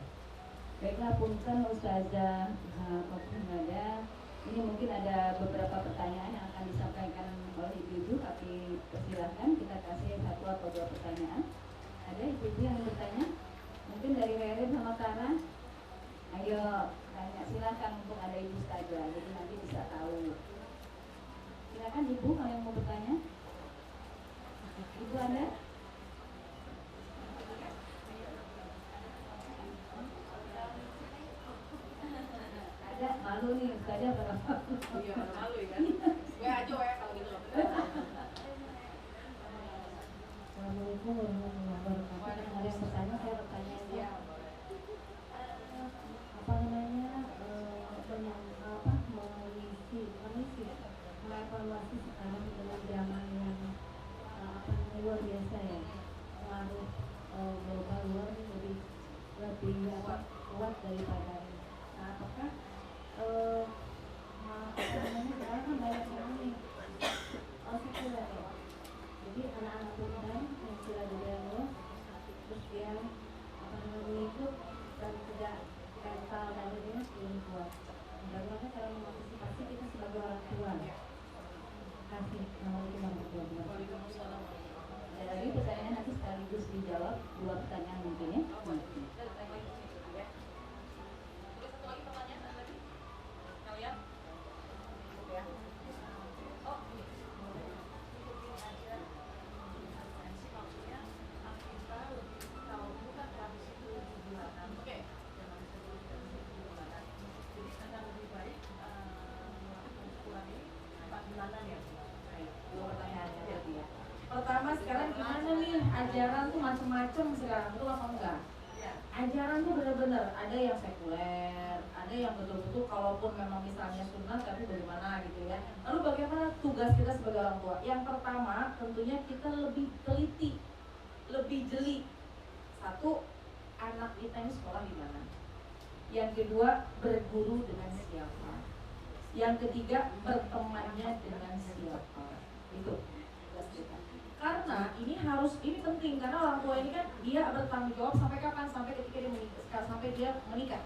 Baiklah, punten Ustazah Fatimah. Ini mungkin ada beberapa pertanyaan yang akan disampaikan oleh ibu-ibu, tapi persilahkan kita kasih 1 atau 2 pertanyaan. Ada ibu-ibu yang bertanya? Mungkin dari Rerin sama Kara. Ayo tanya, silakan, untuk ada ibu Ustazah, jadi nanti bisa tahu. Silakan ibu kalau yang mau bertanya. Ibu ada? Ada, malu nih, Ustazah berapa? Iya, malu ya kan? Gue aja ya kalau gitu loh. Assalamualaikum warahmatullahi wabarakatuh. Ada yang bertanya, saya bertanya aja. Apa namanya, mengevaluasi sekarang dengan zaman yang luar biasa ya, pengaruh global warming lebih kuat daripada ini. Nah, apakah sekarang kan banyak yang ini sekuler ya, jadi anak-anak muda yang sudah didiagnos terus dia mengikut dan tidak mental dan dia belum kuat. Bagaimana cara mengantisipasi kita sebagai orang tua? Kasih Assalamualaikum warahmatullahi wabarakatuh. Ada lagi pertanyaan, nanti sekaligus dijawab 2 pertanyaan mungkin ya. Pertama, sekarang gimana nih, ajaran tuh macam-macam sekarang, betul apa enggak? Ajaran tuh bener-bener ada yang sekuler, ada yang betul-betul kalaupun memang misalnya sunnah tapi bagaimana gitu ya. Lalu bagaimana tugas kita sebagai orang tua? Yang pertama tentunya kita lebih teliti, lebih jeli. 1, anak kita ini sekolah di mana? Yang kedua, berguru dengan siapa? Yang ketiga, bertemannya dengan siapa? Itu tugas kita. Karena ini penting, karena orang tua ini kan dia bertanggung jawab sampai kapan? Sampai ketika dia menikah, sampai dia menikah.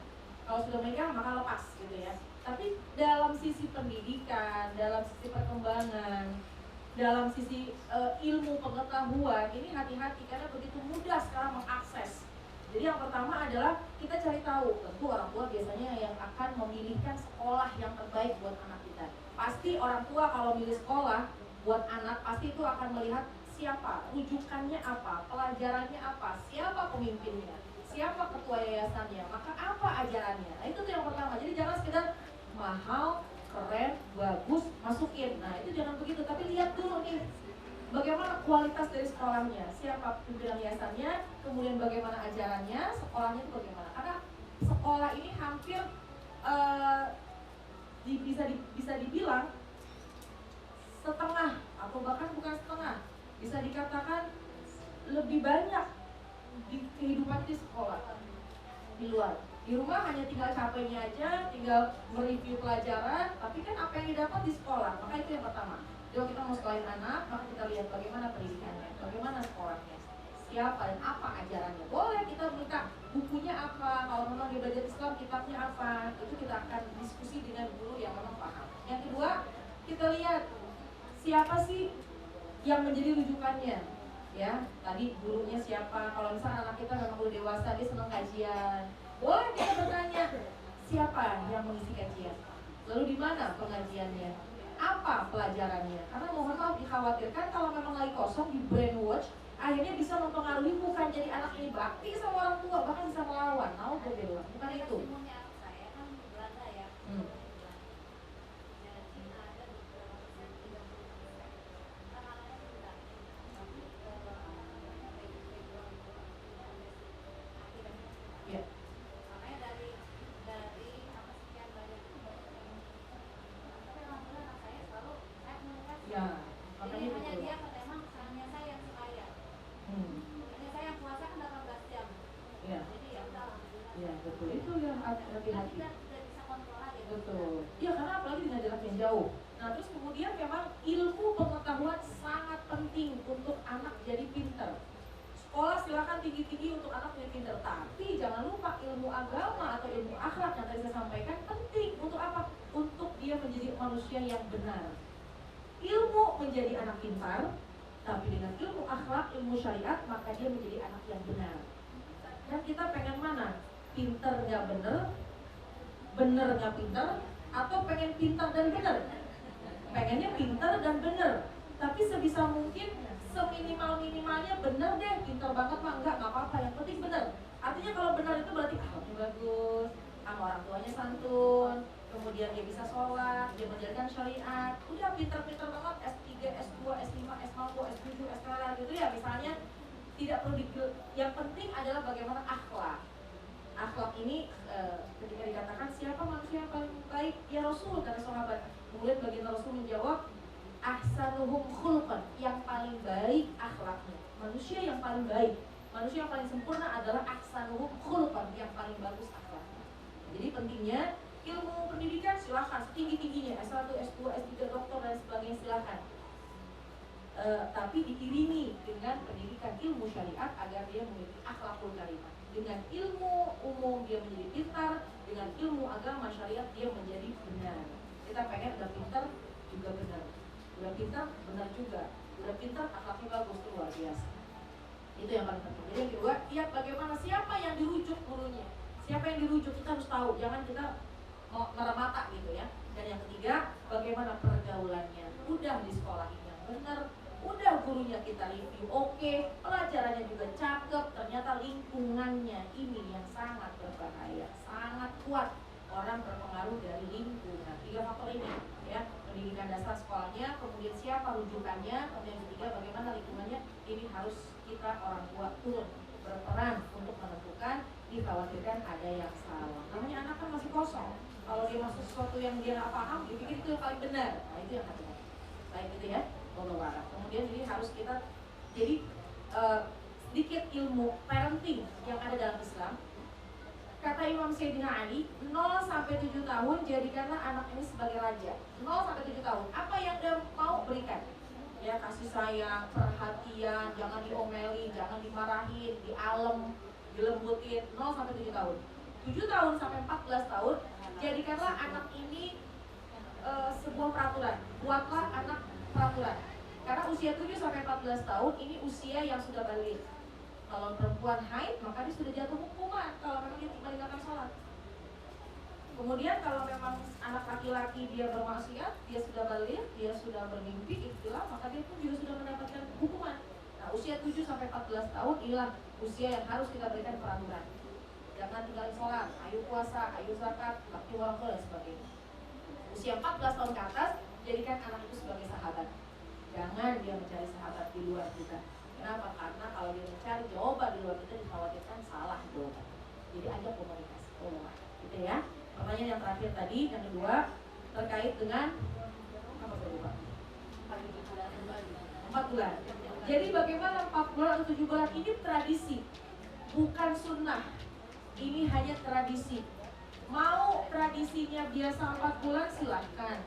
Kalau sudah menikah maka lepas gitu ya. Tapi dalam sisi pendidikan, dalam sisi perkembangan, dalam sisi ilmu pengetahuan ini hati-hati karena begitu mudah sekarang mengakses. Jadi yang pertama adalah kita cari tahu, tentu orang tua biasanya yang akan memilihkan sekolah yang terbaik buat anak kita. Pasti orang tua kalau milih sekolah buat anak pasti itu akan melihat siapa, rujukannya apa, pelajarannya apa, siapa pemimpinnya, siapa ketua yayasannya, maka apa ajarannya. Nah itu tuh yang pertama. Jadi jangan sekedar mahal, keren, bagus, masukin. Nah itu jangan begitu, tapi lihat dulu nih bagaimana kualitas dari sekolahnya, siapa pimpinan yayasannya, kemudian bagaimana ajarannya, sekolahnya itu bagaimana. Karena sekolah ini hampir bisa dibilang setengah atau bahkan bukan setengah, bisa dikatakan lebih banyak di kehidupan di sekolah, di luar. Di rumah hanya tinggal capeknya aja, tinggal mereview pelajaran, tapi kan apa yang didapat di sekolah. Maka itu yang pertama. Kalau kita mau sekolahin anak, maka kita lihat bagaimana pendidikannya, bagaimana sekolahnya, siapa dan apa ajarannya. Boleh kita minta bukunya apa, kalau memang dia belajar Islam, kitabnya apa, itu kita akan diskusi dengan guru yang memang paham. Yang kedua, kita lihat siapa sih yang menjadi rujukannya. Ya, tadi gurunya siapa, kalau misalnya anak kita memang udah dewasa, dia senang kajian, boleh kita bertanya, siapa yang mengisi kajian? Lalu di mana pengajiannya? Apa pelajarannya? Karena mohon maaf dikhawatirkan kalau memang lagi kosong di brainwash, akhirnya bisa mempengaruhi bukan jadi anak ini bakti sama orang tua, bahkan bisa melawan. Naudzubillah, bukan itu. Ya, jadi hanya dia memang hanya saya yang sekaya. Hanya saya yang puasa kan 18 jam. Ya. Jadi ya udah. Ya betul, itu yang hati-hati. Kita tidak bisa kontrol lagi. Betul. Ya karena apalagi dengan jarak yang jauh. Nah terus kemudian memang ilmu pengetahuan sangat penting untuk anak jadi pinter. Sekolah silakan tinggi-tinggi untuk anak jadi pinter, tapi jangan lupa ilmu agama atau ilmu akhlak yang tadi saya sampaikan penting untuk apa? Untuk dia menjadi manusia yang benar. Ilmu menjadi anak pintar, tapi dengan ilmu akhlak, ilmu syariat, maka dia menjadi anak yang benar. Dan kita pengen mana? Pinter nggak bener nggak pinter, atau pengen pintar dan bener? Pengennya pintar dan bener, tapi sebisa mungkin seminimal-minimalnya bener deh. Pintar banget mah nggak apa-apa, yang penting bener. Artinya kalau benar itu berarti akhlaknya bagus, sama orang tuanya santun, kemudian dia bisa sholat, dia menjalankan syariat, udah pintar-pintar banget, S3, S2, S5, S0, S7, S3 gitu ya misalnya. Tidak perlu yang penting adalah bagaimana akhlak. Akhlak ini ketika dikatakan siapa manusia yang paling baik, ya Rasul, kata sahabat. Kemudian bagian Rasul menjawab, ahsanuhum khulqan, yang paling baik akhlaknya. Manusia yang paling baik, manusia yang paling sempurna adalah ahsanuhum khulqan, yang paling bagus akhlaknya. Jadi pentingnya ilmu pendidikan silahkan setinggi-tingginya, S1, S2, S3, doktor dan sebagainya silahkan. Tapi diiringi dengan pendidikan ilmu syariat agar dia memiliki akhlakul karimah. Dengan ilmu umum dia menjadi pintar, dengan ilmu agama syariat dia menjadi benar. Kita pengen udah pintar juga benar, udah pintar benar juga, udah pintar akhlaknya bagus, itu luar biasa. Itu yang paling penting. Jadi yang kedua, lihat bagaimana siapa yang dirujuk gurunya. Siapa yang dirujuk kita harus tahu, jangan kita mau meremata gitu ya. Dan yang ketiga, bagaimana pergaulannya. Udah di sekolah ini yang benar, udah gurunya kita review, oke, pelajarannya juga cakep, ternyata lingkungannya ini yang sangat berbahaya, sangat kuat. Orang berpengaruh dari lingkungan. 3 faktor ini ya, pendidikan dasar sekolahnya, kemudian siapa rujukannya, kemudian ketiga bagaimana lingkungannya. Ini harus kita orang tua turun berperan untuk menentukan. Dikhawatirkan ada yang salah. Namanya anak kan masih kosong. Kalau dia masuk sesuatu yang dia nggak paham, dia pikir itu yang paling benar. Nah itu yang hati-hati. Baik itu ya, Bapak. Kemudian ini harus kita jadi sedikit ilmu parenting yang ada dalam Islam. Kata Imam Sayyidina Ali, 0 sampai 7 tahun jadikanlah anak ini sebagai raja. 0 sampai 7 tahun. Apa yang dia mau berikan? Ya kasih sayang, perhatian, jangan diomeli, jangan dimarahin, dialem, dilembutin. 0 sampai 7 tahun. 7 tahun sampai 14 tahun jadikanlah anak ini sebuah peraturan. Buatlah anak peraturan. Karena usia 7 sampai 14 tahun ini usia yang sudah balik. Kalau perempuan haid maka dia sudah jatuh hukuman kalau memang dia meninggalkan sholat. Kemudian kalau memang anak laki-laki dia bermaksiat, dia sudah balik, dia sudah bermimpi, ikhtilam, maka dia pun juga sudah mendapatkan hukuman. Nah, usia 7 sampai 14 tahun inilah usia yang harus kita berikan peraturan. Jangan tinggalin sholat, ayo puasa, ayo zakat, bakti orang tua dan sebagainya. Usia 14 tahun ke atas, jadikan anak itu sebagai sahabat. Jangan dia mencari sahabat di luar kita. Kenapa? Karena kalau dia mencari jawaban di luar kita dikhawatirkan salah jawaban. Jadi ajak komunikasi. Gitu ya. Pertanyaan yang terakhir tadi, yang kedua terkait dengan apa tadi Pak? 4 bulan. Jadi bagaimana 4 bulan atau 7 bulan ini tradisi, bukan sunnah. Ini hanya tradisi. Mau tradisinya biasa 4 bulan silahkan.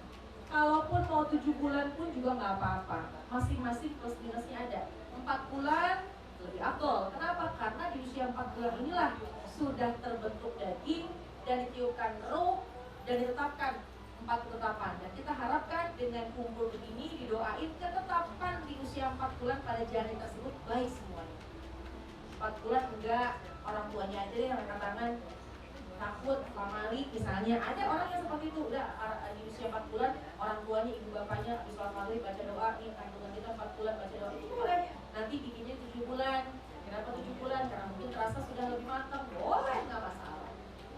Kalaupun mau 7 bulan pun juga nggak apa-apa. Masing-masing plus minusnya ada. 4 bulan lebih afdol. Kenapa? Karena di usia 4 bulan inilah sudah terbentuk daging dan ditiupkan ruh dan ditetapkan 4 ketetapan. Dan kita harapkan dengan kumpul begini didoain ketetapan di usia 4 bulan pada janin tersebut baik semuanya. 4 bulan enggak, orang tuanya aja yang angkat tangan takut lamari misalnya. Ada orang yang seperti itu, udah di usia 4 bulan orang tuanya, ibu bapaknya habis sholat maghrib baca doa, nih kandungan kita 4 bulan baca doa, itu boleh. Nanti bikinnya 7 bulan. Kenapa 7 bulan? Karena mungkin terasa sudah lebih matang, boleh, nggak masalah.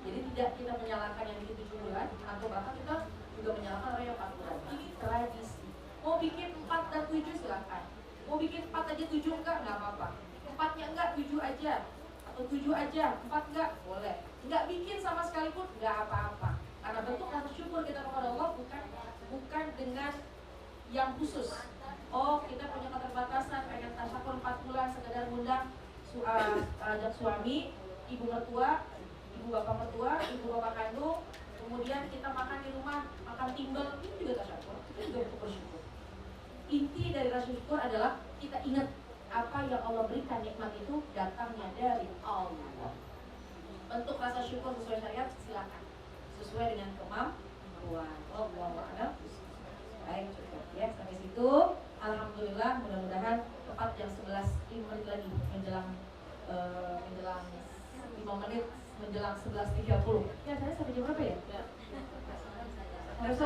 Jadi tidak kita menyalahkan yang bikin 7 bulan, atau bahkan kita juga menyalahkan orang yang 4 bulan. Ini tradisi. Mau bikin 4 dan 7 silahkan. Mau bikin 4 aja 7 enggak apa-apa. 4-nya enggak, 7 aja. Atau 7 aja, 4 enggak, boleh. Enggak bikin sama sekali pun enggak apa-apa. Karena bentuk rasa syukur kita kepada Allah bukan dengan yang khusus. Oh, kita punya keterbatasan, pengen tasyakur 4 bulan, sekedar ngundang ajak suami, ibu mertua, ibu bapak mertua, ibu bapak kandung, kemudian kita makan di rumah, makan timbel, itu juga tasyakur, itu juga bentuk bersyukur. Inti dari rasa syukur adalah kita ingat apa yang Allah berikan, nikmat itu datangnya dari Allah. Bentuk rasa syukur sesuai syariat silakan, sesuai dengan kemampuan. Wallahu a'lam. Baik, cukup ya sampai situ. Alhamdulillah, mudah-mudahan tepat jam 11, 5 menit lagi menjelang 5 menit menjelang 11.30. Ya, saya sampai jam berapa ya? Masya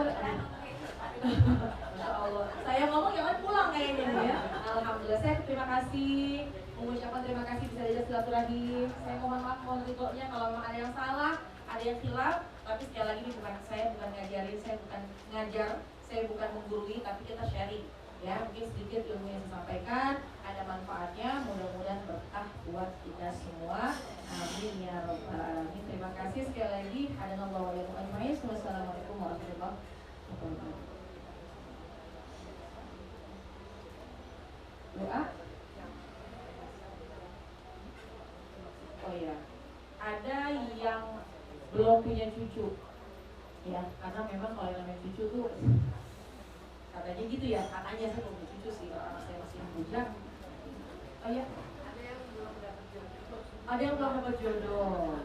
Allah. Saya ngomong jangan pulang kayaknya ya. Alhamdulillah, saya terima kasih, mengucapkan terima kasih bisa diajak silaturahim. Saya mohon maaf, mohon ridhonya kalau memang ada yang salah, ada yang khilaf. Tapi sekali lagi ini saya bukan ngajarin, saya bukan ngajar, saya bukan menggurui, tapi kita sharing. Ya, mungkin sedikit ilmu yang disampaikan ada manfaatnya, mudah-mudahan berkah buat kita semua. Amin ya rabbal alamin. Terima kasih sekali lagi. Hadanallahu wa iyyakum ajmain. Wassalamualaikum warahmatullahi wabarakatuh. Doa. Oh ya, ada yang belum punya cucu, ya, karena memang kalau yang namanya cucu tuh katanya gitu ya, katanya saya belum punya cucu sih, orang saya masih bujang. Oh ya, ada yang belum dapat jodoh. Ada yang belum dapat jodoh.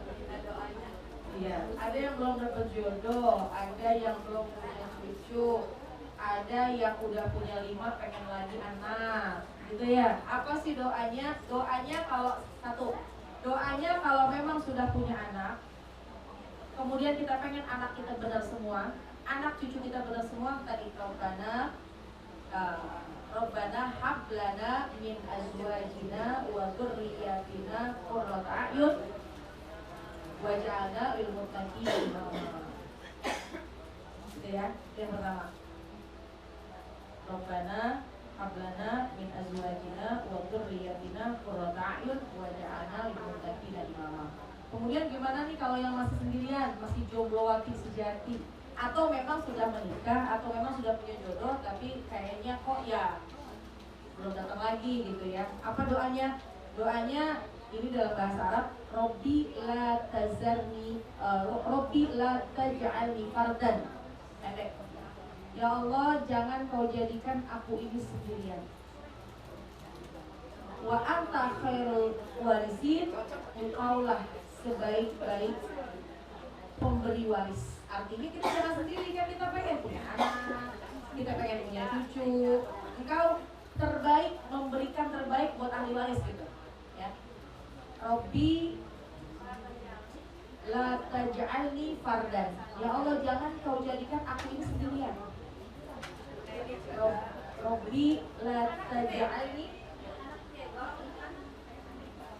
Iya, ada yang belum dapat jodoh, ada yang belum punya cucu, ada yang udah punya 5 pengen lagi anak, gitu ya. Apa sih doanya? Doanya kalau satu, doanya kalau memang sudah punya anak, kemudian kita pengen anak kita benar semua, anak cucu kita benar semua, tadi Rabbana hablana min azwajina wa dzurriyyatina qurrata a'yun waj'alna lil muttaqina imama. Gitu ya, yang pertama. Rabbana hablana min azwajina wa dzurriyyatina qurrata a'yun waj'alna lil muttaqina imama. Kemudian gimana nih kalau yang masih sendirian, masih jomblowati sejati, atau memang sudah menikah, atau memang sudah punya jodoh, tapi kayaknya kok ya belum datang lagi gitu ya. Apa doanya? Doanya ini dalam bahasa Arab, Robbi la tazarni, Robbi la taj'alni fardan. Pendek. Ya Allah, jangan kau jadikan aku ini sendirian. Wa anta khairul warisin, engkaulah sebaik-baik pemberi waris. Artinya kita jangan sendiri kan, kita pengen punya anak, kita pengen punya cucu. Engkau jangan kau jadikan aku ini sendirian. Robbi la taj'alni.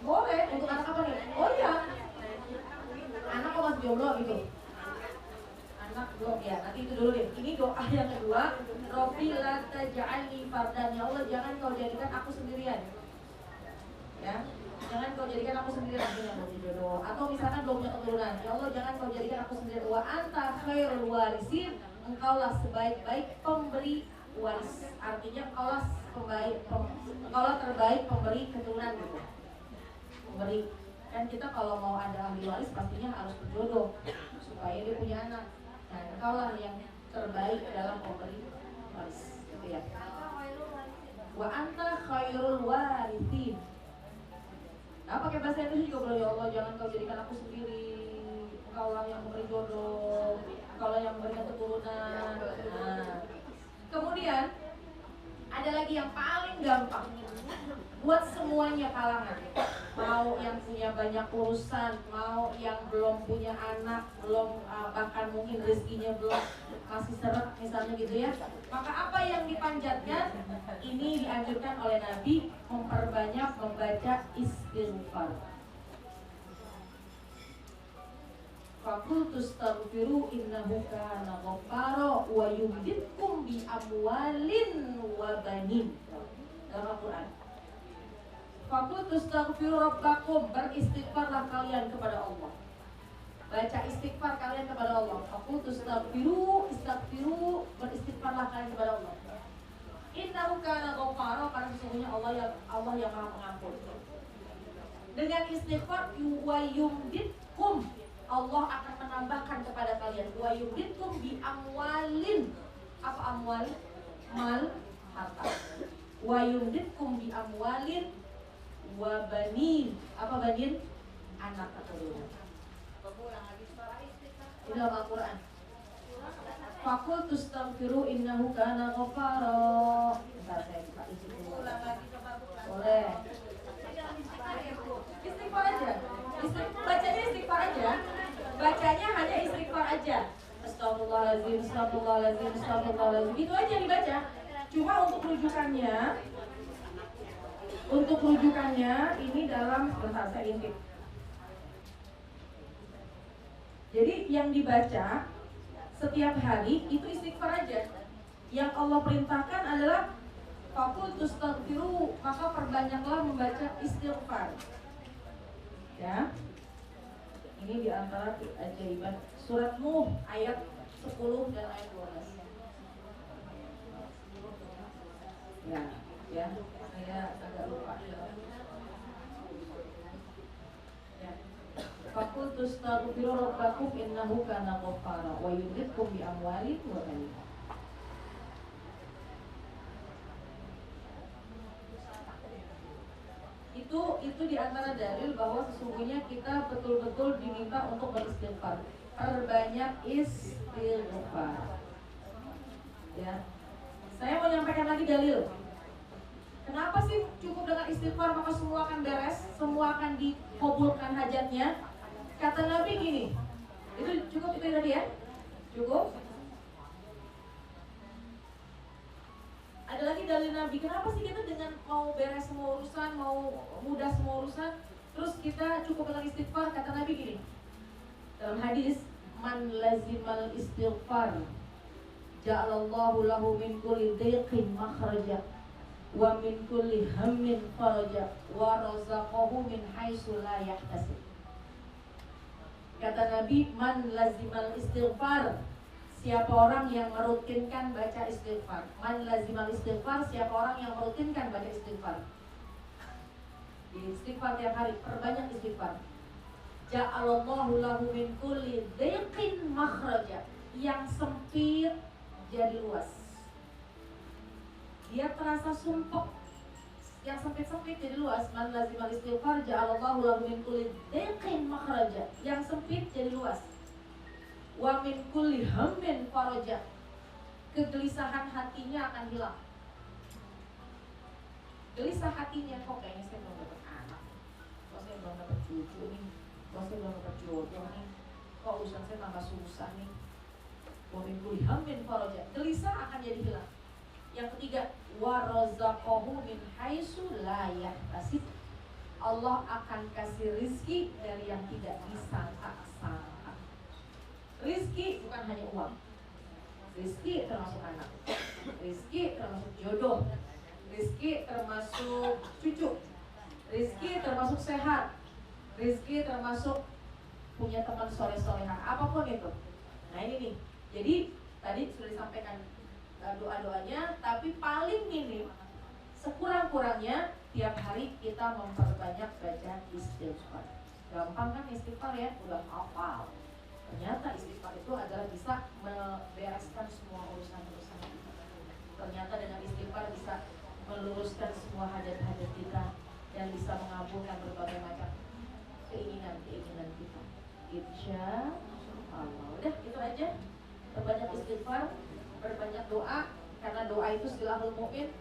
Boleh, untuk anak apa nih? Oh iya, anak kok masih jomblo gitu. Anak belum ya, nanti itu dulu deh. Ini doa yang kedua. Robbi la taj'alni fardan. Ya Allah, jangan kau jadikan aku sendirian. Ya, jangan kau jadikan aku sendirian lagi yang mau jodoh. Atau misalkan belum punya keturunan. Ya Allah, jangan kau jadikan aku sendirian. Wa anta khairul warisin. Engkaulah sebaik-baik pemberi waris. Artinya engkaulah terbaik pemberi keturunan gitu. Pemberi. Kan kita kalau mau ada ahli waris pastinya harus berjodoh supaya dia punya anak. Nah, engkaulah yang terbaik dalam pemberi waris. Gitu ya. Wa anta khairul warithin. Nah, pakai bahasa Indonesia juga boleh. Ya Allah, jangan kau jadikan aku sendiri. Engkaulah yang memberi jodoh, engkaulah yang memberikan keturunan. Nah, kemudian ada lagi yang paling gampang buat semuanya kalangan. Mau yang punya banyak urusan, mau yang belum punya anak, belum bahkan mungkin rezekinya belum masih seret misalnya gitu ya. Maka apa yang dipanjatkan? Ini dianjurkan oleh Nabi, memperbanyak membaca istighfar. Fakultu astaghfiru innahu kana ghaffara wa yumditkum bi amwalin wa banin. Dalam Al-Quran. Fakultu astaghfiru rabbakum, beristighfarlah kalian kepada Allah. Baca istighfar kalian kepada Allah. Fakultu astaghfiru, beristighfarlah kalian kepada Allah. Innahu kana ghaffara, karena sesungguhnya Allah yang Maha Pengampun. Dengan istighfar wa yumditkum, Allah akan menambahkan kepada kalian. Wa yumditkum bi amwalin. Apa amwal? Mal, harta. Wa yumditkum bi amwalin wa banin. Apa banin? Anak atau keturunan. Ini dalam Al-Quran. Fakultu astaghfiru innahu kana ghaffara. Bentar saya buka isi dulu. Boleh. Istighfar aja. Bacanya istighfar aja. Bacanya hanya istighfar aja. Astagfirullahaladzim, astagfirullahaladzim, astagfirullahaladzim. Itu aja dibaca. Cuma untuk rujukannya ini dalam bahasa intip. Jadi yang dibaca setiap hari itu istighfar aja. Yang Allah perintahkan adalah fakultu astaghfiru, maka perbanyaklah membaca istighfar. Ya. Ini diantara keajaiban surat Nuh ayat 10 dan ayat 12. Ya, saya agak lupa. Ya. Fakultu astaghfiru rabbakum innahu kana ghaffara wa yumditkum bi amwalin wa banin. Itu diantara dalil bahwa sesungguhnya kita betul-betul diminta untuk beristighfar. Perbanyak istighfar. Ya. Saya mau menyampaikan lagi dalil. Kenapa sih cukup dengan istighfar maka semua akan beres, semua akan dikabulkan hajatnya? Kata Nabi gini. Itu cukup itu tadi ya? Cukup? Ada lagi dalil Nabi, kenapa sih kita dengan mau beres semua urusan, mau mudah semua urusan, terus kita cukup dengan istighfar? Kata Nabi gini, dalam hadis, man lazimal istighfar ja'alallahu lahu min kulli dhiqin makhraja wa min kulli hammin faraja wa razaqahu min haitsu la yahtasib. Kata Nabi, man lazimal istighfar, siapa orang yang merutinkan baca istighfar. Man lazimal istighfar, siapa orang yang merutinkan baca istighfar. Istighfar tiap hari, perbanyak istighfar. Ja'alallahu lahu min kulli dhiqin makhraja, yang sempit jadi luas. Dia terasa sumpek, yang sempit-sempit jadi luas. Man lazimal istighfar ja'alallahu lahu min kulli dhiqin makhraja, yang sempit jadi luas. Wa min kulli hammin faraja, kegelisahan hatinya akan hilang. Gelisah hatinya, kok kayaknya saya belum dapat anak, kok saya belum dapat cucu nih, kok saya belum dapat jodoh nih, kok urusan saya tambah susah nih. min kulli hammin faraja. Gelisah akan jadi hilang. Yang ketiga, wa razaqahu min haitsu la yahtasib. Allah akan kasih rizki dari yang tidak disangka-sangka. Rizki bukan hanya uang. Rizki termasuk anak. Rizki termasuk jodoh. Rizki termasuk cucu. Rizki termasuk sehat. Rizki termasuk punya teman soleh-soleha, apapun itu. Nah ini nih, jadi tadi sudah disampaikan doa-doanya, tapi paling minim, sekurang-kurangnya tiap hari kita memperbanyak baca istighfar. Gampang kan istighfar ya, udah hafal. Ternyata istighfar itu adalah bisa membereskan semua urusan-urusan kita. Ternyata dengan istighfar bisa meluruskan semua hajat-hajat kita dan bisa mengabulkan berbagai macam keinginan-keinginan kita. Insya Allah. Udah gitu aja. Perbanyak istighfar, perbanyak doa, karena doa itu silahul mukmin.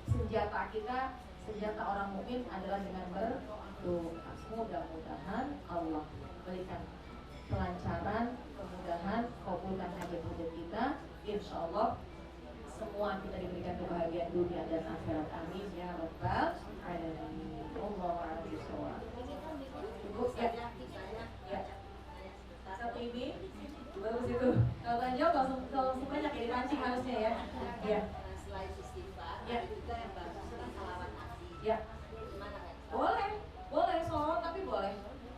Senjata kita, senjata orang mukmin adalah dengan berdoa. Mudah-mudahan Allah berikan kelancaran, kemudahan, kabulkan hajat-hajat kita. Insya Allah semua kita diberikan kebahagiaan dunia dan akhirat. Amin ya rabbal alamin. Allahu a'lam. Cukup ya? Ya. Satu ini bagus itu. Kalau tanya langsung banyak ya, dipancing harusnya ya. Ya. Selain istighfar, Ya. juga yang bagus kan salawat nabi. Ya. Gimana kan? Boleh sholawat, tapi boleh.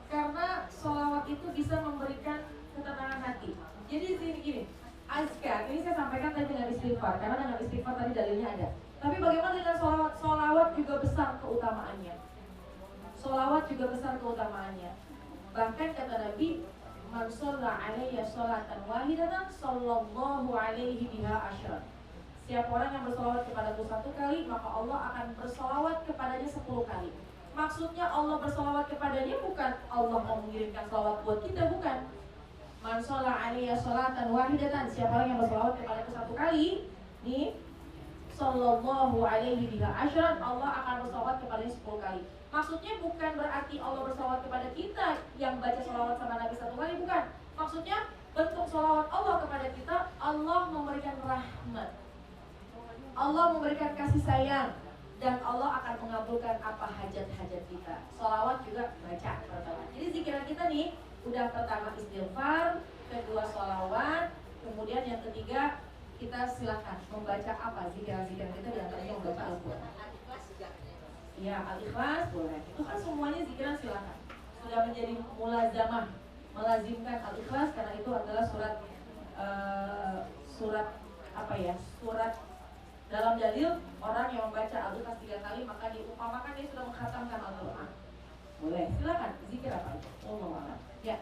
Karena sholawat itu bisa memberikan ketenangan hati. Jadi gini, azkar ini saya sampaikan tadi dengan istighfar, karena dengan istighfar tadi dalilnya ada. Tapi bagaimana dengan sholawat? Sholawat juga besar keutamaannya. Sholawat juga besar keutamaannya. Bahkan kata Nabi, man shalla alayya sholatan wahidatan sallallahu alaihi biha asyra. Siapa orang yang bersolawat kepadaku 1 kali, maka Allah akan bersolawat kepadanya 10 kali. Maksudnya Allah bersolawat kepadanya bukan Allah mau mengirimkan solawat buat kita, bukan. Man shalla alayya sholatan wahidatan, siapa orang yang bersolawat kepadaku 1 kali, nih, sallallahu alaihi biha asyra, Allah akan bersolawat kepadanya 10 kali. Maksudnya bukan berarti Allah bersolawat kepada kita yang baca solawat sama Nabi 1 kali, bukan. Maksudnya bentuk solawat Allah kepada kita, Allah memberikan rahmat, Allah memberikan kasih sayang, dan Allah akan mengabulkan apa hajat-hajat kita. Solawat juga baca pertama. Jadi zikiran kita nih, udah pertama istighfar, kedua solawat, kemudian yang ketiga kita silakan membaca apa zikiran-zikiran kita, diantaranya membaca Al-Quran. Ya, Al-Ikhlas boleh. Itu kan semuanya zikiran silakan. Sudah menjadi mulazamah, melazimkan Al-Ikhlas, karena itu adalah surat apa ya? Surat dalam dalil orang yang membaca Al-Ikhlas 3 kali maka diumpamakan dia sudah mengkhatamkan Al-Quran. Boleh, silakan zikir apa aja. Allahu a'lam. Ya.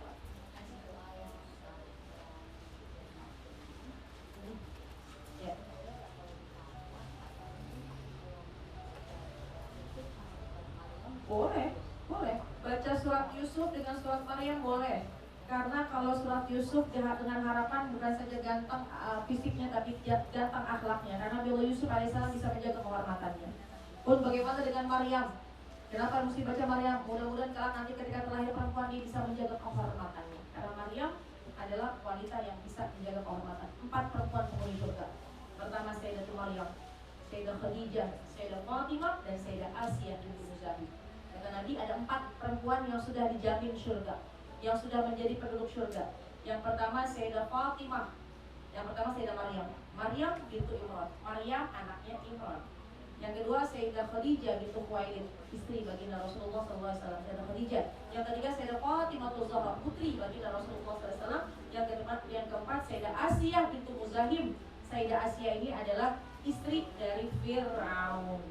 Ya. Boleh. Baca surat Yusuf dengan surat Maryam boleh. Karena kalau surat Yusuf dengan harapan bukan saja ganteng fisiknya, tapi ganteng akhlaknya. Karena Nabi Yusuf alaihissalam bisa menjaga kehormatannya. Pun bagaimana dengan Maryam? Kenapa mesti baca Maryam? Mudah-mudahan kelak nanti ketika terlahir perempuan dia bisa menjaga kehormatannya. Karena Maryam adalah wanita yang bisa menjaga kehormatan. 4 perempuan penghuni surga. Pertama Sayyidatul Maryam, Sayyidah Khadijah, Sayyidah Fatimah, dan Sayyidah Asiyah binti Muzahim. Kata Nabi ada 4 perempuan yang sudah dijamin surga, yang sudah menjadi penduduk surga. Yang pertama Sayyidah Fatimah, yang pertama Sayyidah Maryam, Maryam bintu Imran, Maryam anaknya Imran. Yang kedua Sayyidah Khadijah bintu Khuwailid, istri baginda Rasulullah SAW, Sayyidah Khadijah. Yang ketiga Sayyidah Fatimah Zahra, putri baginda Rasulullah SAW. Yang keempat Sayyidah Asiyah bintu Muzahim. Sayyidah Asiyah ini adalah istri dari Fir'aun.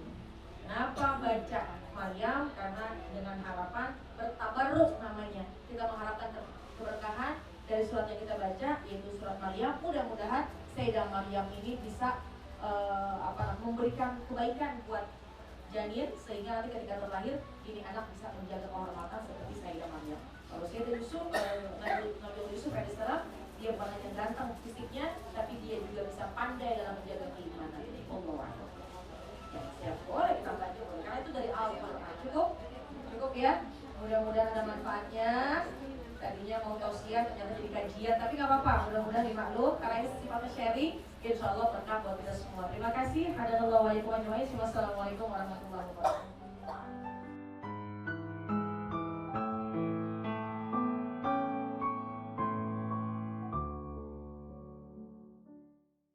Kenapa baca Maryam? Karena dengan harapan bertabarruk namanya. Kita mengharapkan keberkahan dari surat yang kita baca, yaitu surat Maryam. Mudah-mudahan Sayyidah Maryam ini bisa memberikan kebaikan buat janin, sehingga nanti ketika terlahir ini anak bisa menjaga kehormatan seperti Sayyidah Maryam. Kalau Sayyidah Yusuf, Nabi Yusuf alaihissalam, dia bukan hanya ganteng fisiknya, tapi dia juga bisa pandai dalam menjaga keimanan. Allah. Ya, boleh kita baca, karena itu dari Al-Quran. Cukup ya. Mudah-mudahan ada manfaatnya. Tadinya mau tausiah ternyata jadi kajian, tapi nggak apa-apa, mudah-mudahan dimaklum karena ini sifatnya sharing. Insya Allah berkah buat kita semua. Terima kasih. Hadanallahu wa iyyakum ajmain. Wassalamualaikum warahmatullahi wabarakatuh.